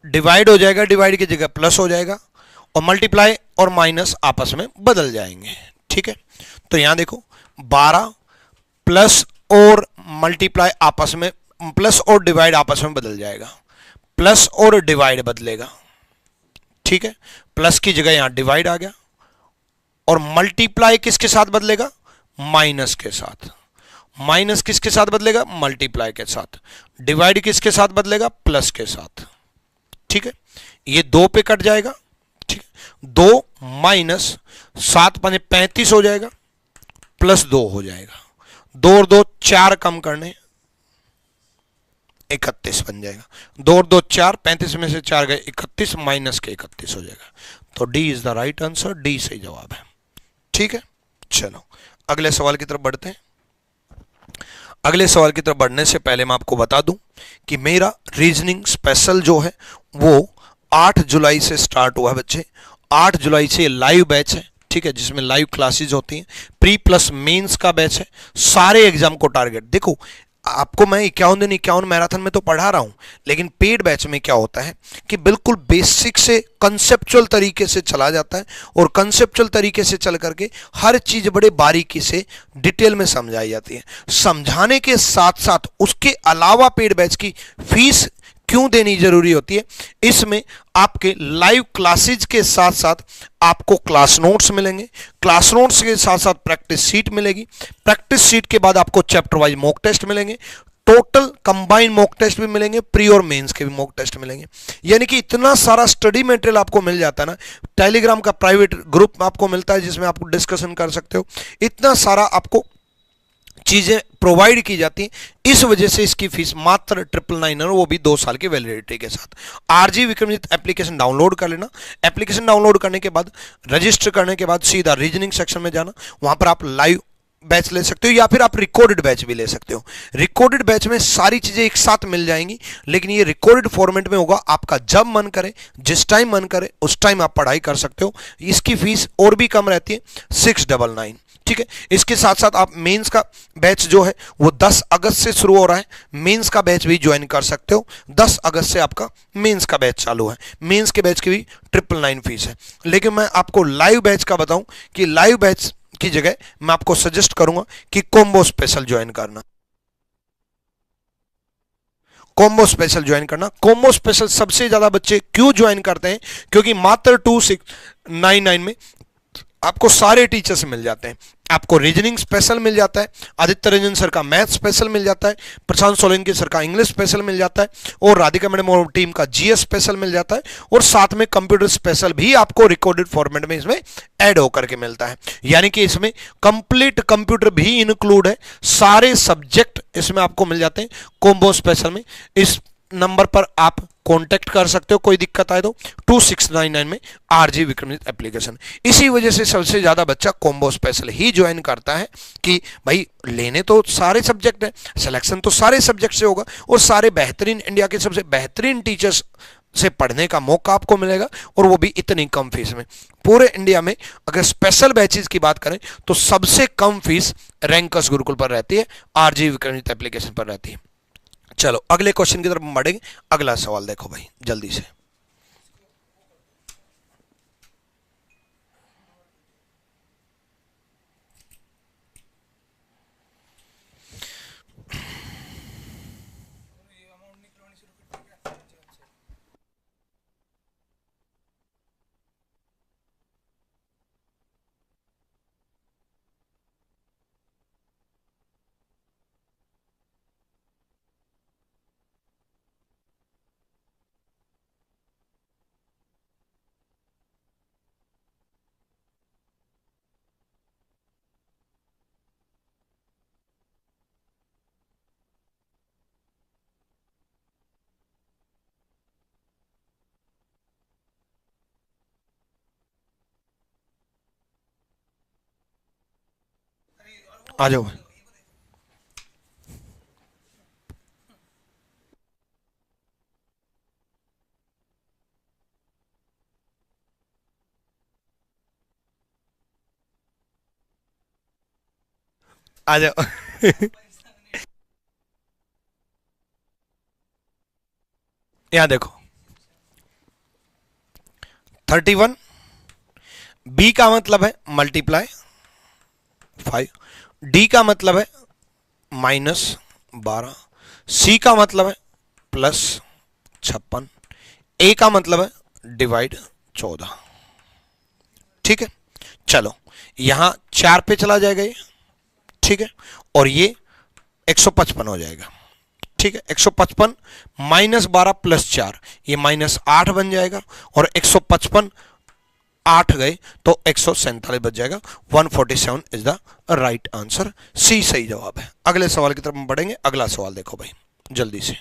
डिवाइड हो जाएगा, डिवाइड की जगह प्लस हो जाएगा, और मल्टीप्लाई और माइनस आपस में बदल जाएंगे। ठीक है, तो यहां देखो 12 प्लस और मल्टीप्लाई आपस में, प्लस और डिवाइड आपस में बदल जाएगा, प्लस और डिवाइड बदलेगा। ठीक है, प्लस की जगह यहां डिवाइड आ गया, और मल्टीप्लाई किसके साथ बदलेगा? माइनस के साथ। माइनस किसके साथ बदलेगा? मल्टीप्लाई के साथ। डिवाइड किसके साथ बदलेगा? प्लस के साथ। ठीक है, ये 2 पे कट जाएगा। ठीक है, 2 माइनस 7 5 35 हो जाएगा, प्लस 2 हो जाएगा। 2 और 2 4 कम करने, 31 बन जाएगा। 2 और 2 4, 35 में से 4 गए 31, माइनस के 31 हो जाएगा। तो D is the right answer, D सही जवाब है। ठीक है, चलो अगले सवाल की तरफ बढ़ते हैं। अगले सवाल की तरफ बढ़ने से पहले मैं आपको बता दूं कि मेरा रीजनिंग स्पेशल जो है वो 8 जुलाई से स्टार्ट हुआ है बच्चे। 8 जुलाई से लाइव बैच है। ठीक है, जिसमें लाइव क्लासेस होती हैं। प्री प्लस मेंस का बैच है। सारे एग्जाम को टारगेट, देखो आपको मैं 51 दिन 51 मैराथन में तो पढ़ा रहा हूं, लेकिन पेड बैच में क्या होता है कि बिल्कुल बेसिक से कंसेप्चुअल तरीके से चला जाता है, और कंसेप्चुअल तरीके से चल करके हर चीज बड़े बारीकी से डिटेल में समझाई जाती है। समझाने के साथ साथ उसके अलावा पेड बैच की फीस क्यों देनी जरूरी होती है? इसमें आपके लाइव क्लासेज के साथ साथ आपको क्लास नोट्स मिलेंगे, क्लास नोट्स के साथ साथ प्रैक्टिस शीट मिलेगी, प्रैक्टिस शीट के बाद आपको चैप्टर वाइज मॉक टेस्ट मिलेंगे, टोटल कंबाइंड मॉक टेस्ट भी मिलेंगे, प्री और मेंस के भी मॉक टेस्ट मिलेंगे। यानी कि इतना सारा स्टडी मटेरियल आपको मिल जाता है ना। टेलीग्राम का प्राइवेट ग्रुप आपको मिलता है जिसमें आपको डिस्कशन कर सकते हो। इतना सारा आपको चीजें प्रोवाइड की जाती हैं। इस वजह से इसकी फीस मात्र 999 है, वो भी 2 साल की वैलिडिटी के साथ। आरजी विक्रमजीत एप्लीकेशन डाउनलोड कर लेना। एप्लीकेशन डाउनलोड करने के बाद रजिस्टर करने के बाद सीधा रीजनिंग सेक्शन में जाना, वहां पर आप लाइव बैच ले सकते हो या फिर आप रिकॉर्डेड बैच भी ले सकते हो। रिकॉर्डेड बैच में सारी चीजें एक साथ मिल जाएंगी, लेकिन ये रिकॉर्डेड फॉर्मेट में होगा। आपका जब मन करे, जिस टाइम मन करे उस टाइम आप पढ़ाई कर सकते हो। इसकी फीस और भी कम रहती है, 699। ठीक है, इसके साथ साथ आप मेंस का बैच जो है वो 10 अगस्त से शुरू हो रहा है। मेंस का बैच भी ज्वाइन कर सकते हो। 10 अगस्त से आपका मेंस का बैच चालू है। मेंस के बैच की भी 999 फीस है। लेकिन मैं आपको लाइव बैच का बताऊं कि लाइव बैच की जगह मैं आपको सजेस्ट करूंगा कि कॉम्बो स्पेशल ज्वाइन करना। कॉम्बो स्पेशल ज्वाइन करना। कॉम्बो स्पेशल सबसे ज्यादा बच्चे क्यों ज्वाइन करते हैं? क्योंकि मात्र 2699 में आपको सारे टीचर्स मिल जाते हैं। आपको रीजनिंग स्पेशल मिल जाता है, आदित्य रंजन सर का मैथ स्पेशल मिल जाता है, प्रशांत सोलंकी सर का इंग्लिश स्पेशल मिल जाता है, और राधिका मैडम और टीम का जीएस स्पेशल मिल जाता है, और साथ में कंप्यूटर स्पेशल भी आपको रिकॉर्डेड फॉर्मेट में इसमें ऐड होकर के मिलता है। यानी कि इसमें कंप्लीट कंप्यूटर भी इंक्लूड है। सारे सब्जेक्ट इसमें आपको मिल जाते हैं कॉम्बो स्पेशल में। इस नंबर पर आप कांटेक्ट कर सकते हो, कोई दिक्कत आए तो 2699 में आरजी विक्रमजीत एप्लीकेशन। इसी वजह से सबसे ज्यादा बच्चा कॉम्बो स्पेशल ही ज्वाइन करता है कि भाई लेने तो सारे सब्जेक्ट है, सिलेक्शन तो सारे सब्जेक्ट से होगा, और सारे बेहतरीन इंडिया के सबसे बेहतरीन टीचर्स से पढ़ने का मौका आपको मिलेगा, और वो भी इतनी कम फीस में। पूरे इंडिया में अगर स्पेशल बैचेस की बात करें तो सबसे कम फीस रैंकर्स गुरुकुल पर रहती है, आरजी विक्रमजीत एप्लीकेशन पर रहती है। चलो अगले क्वेश्चन की तरफ बढ़ेंगे। अगला सवाल देखो भाई जल्दी से। आ जाओ। आ जाओ। यहां देखो 31, बी का मतलब है मल्टीप्लाई 5, डी का मतलब है -12, सी का मतलब है +56, ए का मतलब है डिवाइड 14। ठीक है, चलो यहां 4 पे चला जाएगा ये, ठीक है, और ये 155 हो जाएगा। ठीक है, 155 -12 +4, ये -8 बन जाएगा, और 155 8 गए तो 147 बच जाएगा। 147 इज द राइट आंसर, सी सही जवाब है। अगले सवाल की तरफ हम बढ़ेंगे। अगला सवाल देखो भाई जल्दी से।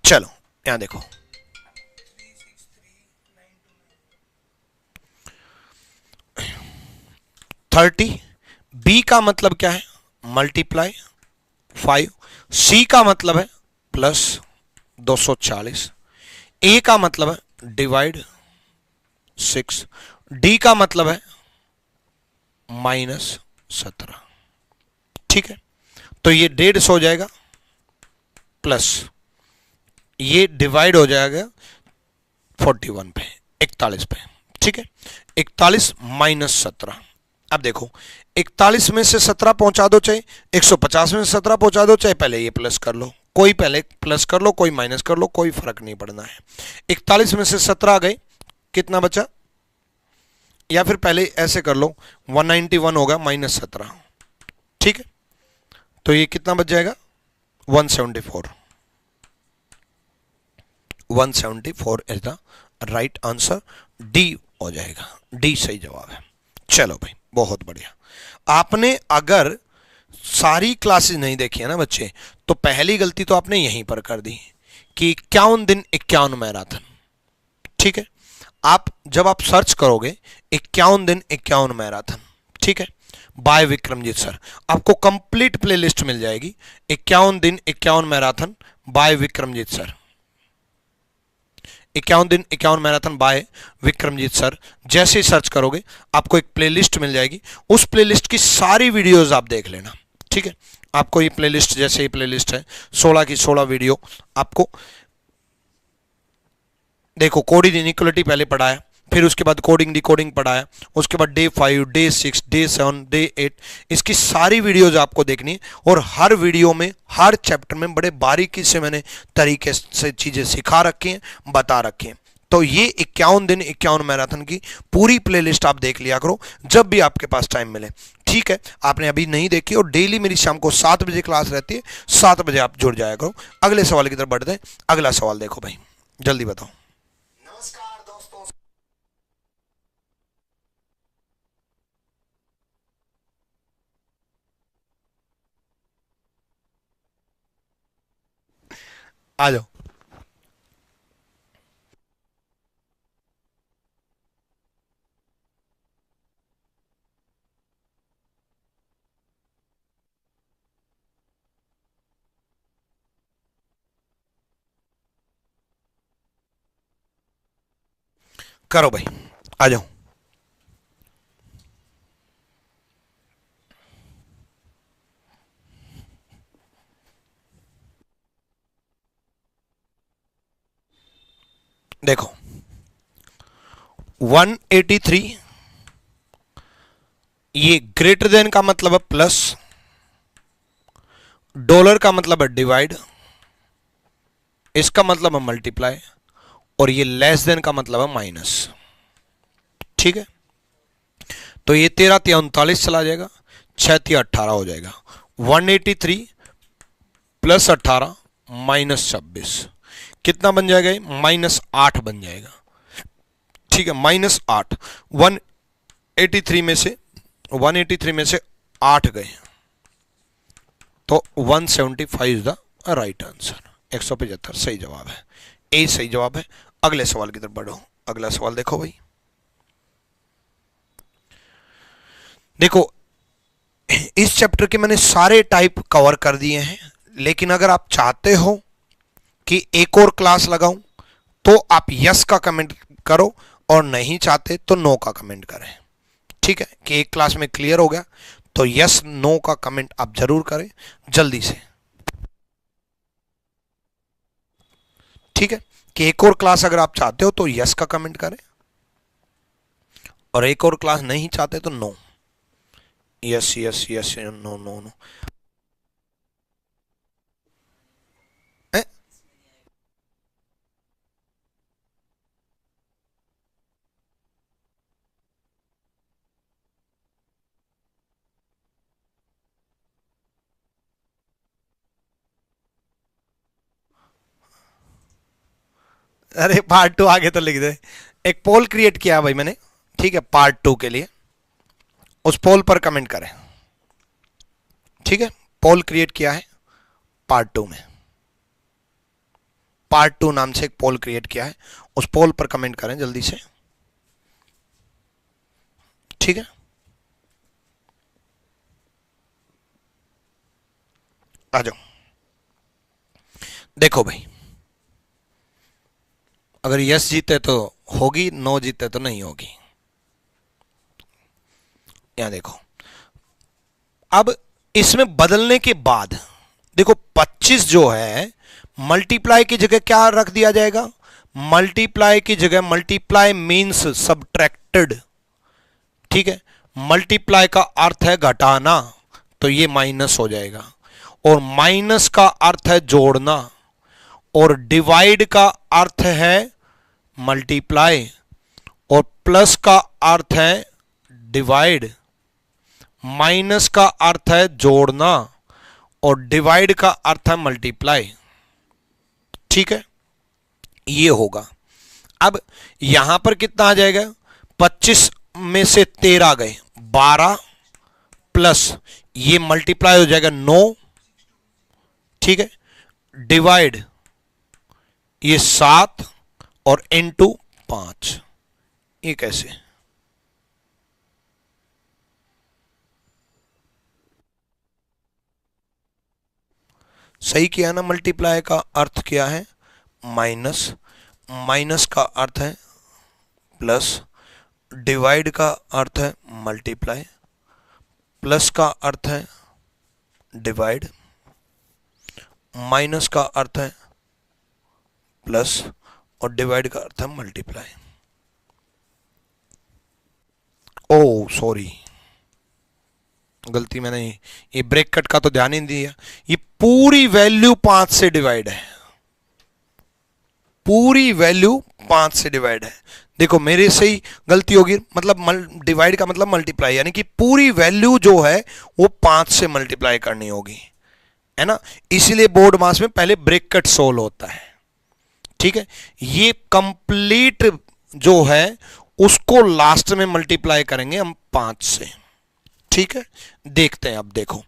चलो यहां देखो 30, बी का मतलब क्या है मल्टीप्लाई 5, सी का मतलब है +240, ए का मतलब है डिवाइड 6, डी का मतलब है -17। ठीक है, तो ये 150 हो जाएगा, प्लस ये डिवाइड हो जाएगा 41 पे, 41 पे। ठीक है, 41 -17। अब देखो 41 में से 17 पहुंचा दो, चाहे 150 में से 17 पहुंचा दो, चाहे पहले ये प्लस कर लो, कोई पहले प्लस कर लो, कोई माइनस कर लो, कोई फर्क नहीं पड़ना है। 41 में से 17 गए, कितना बचा, या फिर पहले ऐसे कर लो 191 होगा -17। ठीक है, तो ये कितना बच जाएगा 174। 174 is the right answer, D हो जाएगा, डी सही जवाब है। चलो भाई बहुत बढ़िया। आपने अगर सारी क्लासेस नहीं देखी है ना बच्चे, तो पहली गलती तो आपने यहीं पर कर दी कि 51 दिन 51 मैराथन। ठीक है, आप जब आप सर्च करोगे 51 दिन 51 मैराथन, ठीक है, बाय विक्रमजीत सर, आपको कंप्लीट प्लेलिस्ट मिल जाएगी। 51 दिन 51 मैराथन बाय विक्रमजीत सर, 51 दिन 51 मैराथन बाय विक्रमजीत सर, जैसे ही सर्च करोगे आपको एक प्लेलिस्ट मिल जाएगी। उस प्लेलिस्ट की सारी वीडियोस आप देख लेना। ठीक है, आपको ये प्लेलिस्ट, जैसे ये प्लेलिस्ट है 16 की 16 वीडियो, आपको देखो कोडिंग इनइक्वालिटी पहले पढ़ाया, फिर उसके बाद कोडिंग डिकोडिंग पढ़ाया, उसके बाद डे 5, डे 6, डे 7, डे 8, इसकी सारी वीडियोज आपको देखनी है। और हर वीडियो में हर चैप्टर में बड़े बारीकी से मैंने तरीके से चीजें सिखा रखी हैं, बता रखी हैं। तो ये 51 दिन 51 मैराथन की पूरी प्लेलिस्ट आप देख लिया करो जब भी आपके पास टाइम मिले। ठीक है, आपने अभी नहीं देखी, और डेली मेरी शाम को 7 बजे क्लास रहती है, 7 बजे आप जुड़ जाया करो। अगले सवाल की तरफ बढ़ते हैं। अगला सवाल देखो भाई, जल्दी बताओ। आ जाओ। करो भाई, आ जाओ। देखो 183, ये ग्रेटर देन का मतलब है प्लस, डॉलर का मतलब है डिवाइड, इसका मतलब है मल्टीप्लाई, और ये लेस देन का मतलब है माइनस। ठीक है, तो ये 13 3 39 चला जाएगा, 6 3 18 हो जाएगा। 183 + 18 -26 कितना बन जाएगा, -8 बन जाएगा। ठीक है, -8, 183 में से 8 गए तो 175 इज द राइट आंसर 175 सही जवाब है, ए सही जवाब है। अगले सवाल की तरफ बढ़ो। अगला सवाल देखो भाई, देखो इस चैप्टर के मैंने सारे टाइप कवर कर दिए हैं, लेकिन अगर आप चाहते हो कि एक और क्लास लगाऊं तो आप यस का कमेंट करो, और नहीं चाहते तो नो का कमेंट करें। ठीक है, कि एक क्लास में क्लियर हो गया, तो यस नो का कमेंट आप जरूर करें जल्दी से। ठीक है, कि एक और क्लास अगर आप चाहते हो तो यस का कमेंट करें, और एक और क्लास नहीं चाहते तो no. Yes yes yes, no no no. अरे पार्ट 2 आगे तो लिख दे। एक पोल क्रिएट किया भाई मैंने, ठीक है, पार्ट 2 के लिए। उस पोल पर कमेंट करें। ठीक है, पोल क्रिएट किया है पार्ट 2 में, पार्ट 2 नाम से एक पोल क्रिएट किया है, उस पोल पर कमेंट करें जल्दी से। ठीक है, आ जाओ। देखो भाई, अगर यस जीते तो होगी, नो जीते तो नहीं होगी। यहां देखो, अब इसमें बदलने के बाद देखो 25 जो है मल्टीप्लाई की जगह क्या रख दिया जाएगा, मल्टीप्लाई की जगह मल्टीप्लाई मींस सब्ट्रैक्टेड। ठीक है, मल्टीप्लाई का अर्थ है घटाना, तो ये माइनस हो जाएगा, और माइनस का अर्थ है जोड़ना, और डिवाइड का अर्थ है मल्टीप्लाई, और प्लस का अर्थ है डिवाइड, माइनस का अर्थ है जोड़ना, और डिवाइड का अर्थ है मल्टीप्लाई। ठीक है, ये होगा। अब यहां पर कितना आ जाएगा, 25 में से 13 गए, 12 प्लस ये मल्टीप्लाई हो जाएगा 9। ठीक है, डिवाइड ये 7 और इनटू 5। ये कैसे, सही किया ना। मल्टीप्लाई का अर्थ क्या है, माइनस, माइनस का अर्थ है प्लस, डिवाइड का अर्थ है मल्टीप्लाई, प्लस का अर्थ है डिवाइड, माइनस का अर्थ है प्लस, और डिवाइड का अर्थ है मल्टीप्लाई। ओ सॉरी, गलती मैंने, ये ब्रेक कट का तो ध्यान ही नहीं दिया। ये पूरी वैल्यू 5 से डिवाइड है, पूरी वैल्यू 5 से डिवाइड है। देखो मेरे से ही गलती होगी, मतलब डिवाइड का मतलब मल्टीप्लाई, यानी कि पूरी वैल्यू जो है वो 5 से मल्टीप्लाई करनी होगी, है ना। इसीलिए बोर्ड मास में पहले ब्रेक कट सोल्व होता है। ठीक है, ये कंप्लीट जो है उसको लास्ट में मल्टीप्लाई करेंगे हम 5 से। ठीक है, देखते हैं। अब देखो,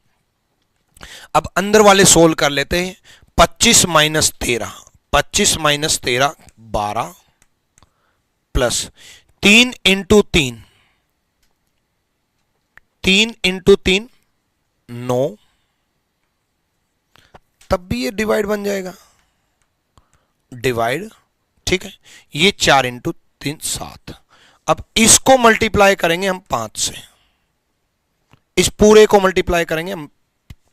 अब अंदर वाले सोल्व कर लेते हैं। 25 minus 13, 25 minus 13 12 plus 3 into 3, 3 into 3 9, तब भी ये डिवाइड बन जाएगा, डिवाइड। ठीक है, ये 4 इंटू 3 7। अब इसको मल्टीप्लाई करेंगे हम 5 से, इस पूरे को मल्टीप्लाई करेंगे हम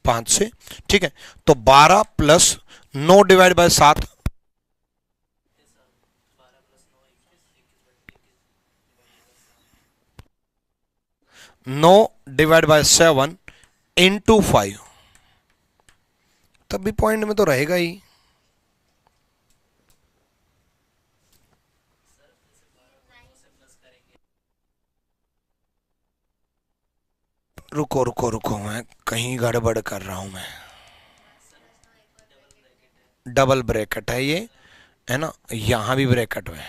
5 से। ठीक है, तो 12 plus 9 divide by 7, 9 divide by 7 into 5, तब भी पॉइंट में तो रहेगा ही। रुको रुको रुको, मैं कहीं गड़बड़ कर रहा हूं। मैं डबल ब्रैकेट है ये, है ना, यहां भी ब्रैकेट है।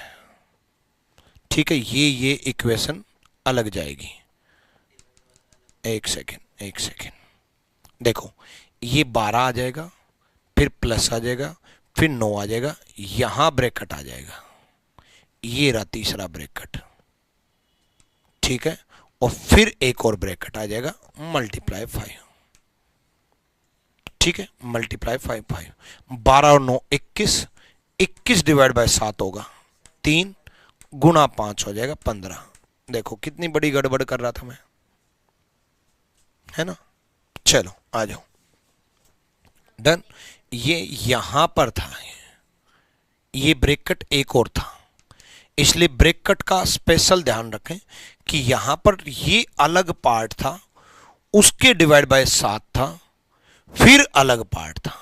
ठीक है, ये इक्वेशन अलग जाएगी। एक सेकेंड, एक सेकेंड, देखो ये 12 आ जाएगा फिर प्लस आ जाएगा, फिर 9 आ जाएगा, यहां ब्रैकेट आ जाएगा, ये रहा तीसरा ब्रैकेट, ठीक है, और फिर एक और ब्रैकेट आ जाएगा मल्टीप्लाई 5, ठीक है, मल्टीप्लाई 5 5, 12 और 9 21, 21 डिवाइड बाय 7 होगा 3 गुना 5 हो जाएगा 15। देखो कितनी बड़ी गड़बड़ कर रहा था मैं, है ना। चलो आ जाओ, डन। ये यहां पर था, ये ब्रैकेट एक और था, इसलिए ब्रैकेट का स्पेशल ध्यान रखें कि यहां पर ये अलग पार्ट था, उसके डिवाइड बाय 7 था, फिर अलग पार्ट था,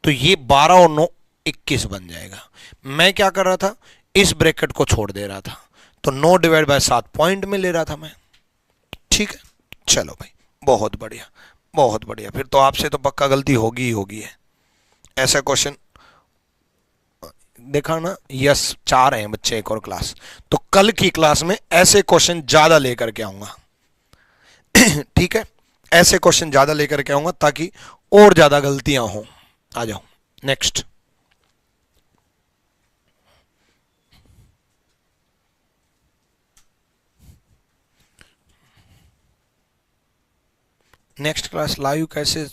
तो ये 12 और 9 21 बन जाएगा। मैं क्या कर रहा था, इस ब्रैकेट को छोड़ दे रहा था, तो 9 डिवाइड बाय 7 पॉइंट में ले रहा था मैं, ठीक है। चलो भाई, बहुत बढ़िया बहुत बढ़िया, फिर तो आपसे तो पक्का गलती होगी ही होगी है। ऐसा क्वेश्चन देखा ना, यस 4 हैं बच्चे एक और क्लास, तो कल की क्लास में ऐसे क्वेश्चन ज्यादा लेकर के आऊंगा ठीक है, ऐसे क्वेश्चन ज्यादा लेकर के आऊंगा ताकि और ज्यादा गलतियां हो। आ जाओ नेक्स्ट। नेक्स्ट क्लास लाइव कैसे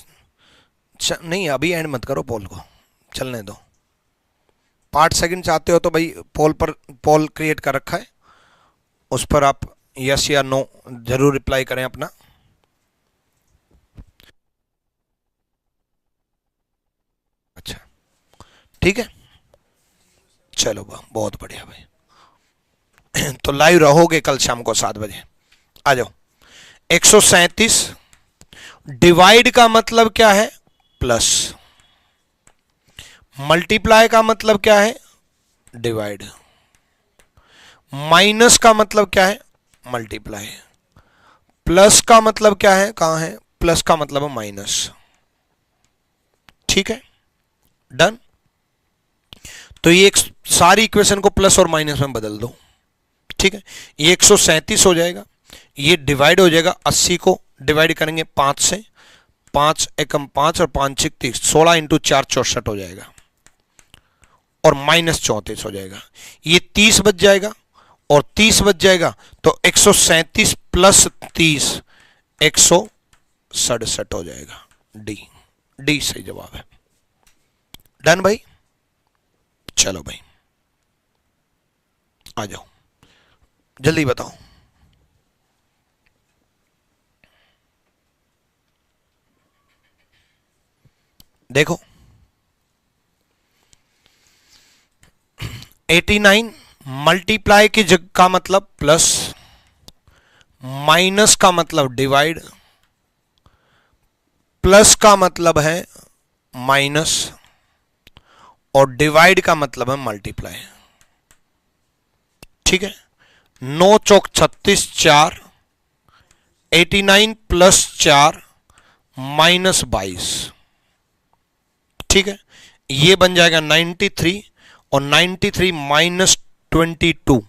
नहीं, अभी एंड मत करो, पोल को चलने दो। पार्ट सेकंड चाहते हो तो भाई पोल पर, पोल क्रिएट कर रखा है, उस पर आप यस या नो जरूर रिप्लाई करें अपना। अच्छा ठीक है, चलो बहुत बढ़िया भाई तो लाइव रहोगे कल शाम को 7 बजे। आ जाओ। 137 डिवाइड का मतलब क्या है, प्लस, मल्टीप्लाई का मतलब क्या है, डिवाइड, माइनस का मतलब क्या है, मल्टीप्लाई, प्लस का मतलब क्या है, कहां है, प्लस का मतलब है माइनस, ठीक है, डन। तो ये सारी इक्वेशन को प्लस और माइनस में बदल दो, ठीक है। ये 137 हो जाएगा, ये डिवाइड हो जाएगा, 80 को डिवाइड करेंगे 5 से, 5 एकम 5 और 5 6 30, 16 इंटू 4 64 हो जाएगा, और माइनस 34 हो जाएगा, ये 30 बच जाएगा और 30 बच जाएगा, तो 137 प्लस 30 167 हो जाएगा। डी, डी सही जवाब है। डन भाई, चलो भाई आ जाओ, जल्दी बताओ। देखो 89 मल्टीप्लाई की जगह का मतलब प्लस, माइनस का मतलब डिवाइड, प्लस का मतलब है माइनस, और डिवाइड का मतलब है मल्टीप्लाई, ठीक है। 9 चौक 36 4, 89 प्लस 4 माइनस 22, ठीक है। ये बन जाएगा 93, और 93 minus 22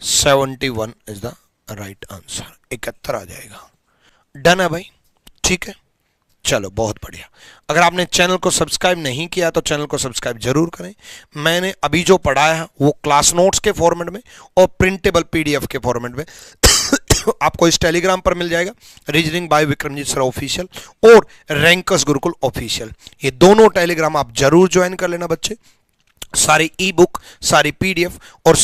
71 is the right answer, 71 आ जाएगा। डन है भाई, ठीक है। चलो बहुत बढ़िया। अगर आपने चैनल को सब्सक्राइब नहीं किया तो चैनल को सब्सक्राइब जरूर करें। मैंने अभी जो पढ़ाया है वो क्लास नोट्स के फॉर्मेट में और प्रिंटेबल पीडीएफ के फॉर्मेट में आपको इस टेलीग्राम पर मिल जाएगा, reasoning bye Vikramjit sir official और रैंकर्स गुरुकुल ऑफिशियल। ये दोनों टेलीग्राम आप जरूर ज्वाइन कर लेना बच्चे। सारी ई बुक, सारी पीडीएफ और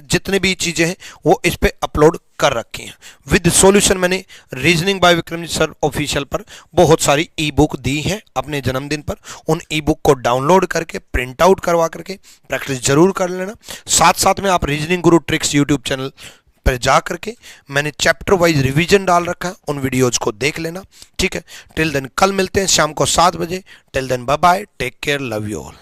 जितने भी चीजें हैं वो इस पे अपलोड कर रखी हैं विद सॉल्यूशन। मैंने reasoning bye Vikramjit sir official पर बहुत सारी ई बुक दी है अपने जन्मदिन पर। उन ई बुक को डाउनलोड करके प्रिंट आउट करवा करके प्रैक्टिस जरूर कर लेना। साथ साथ में आप रीजनिंग गुरु ट्रिक्स यूट्यूब चैनल पर जा करके मैंने चैप्टर वाइज रिवीजन डाल रखा है, उन वीडियोज को देख लेना, ठीक है। टिल देन कल मिलते हैं शाम को 7 बजे। Till then bye bye, take care, love you all.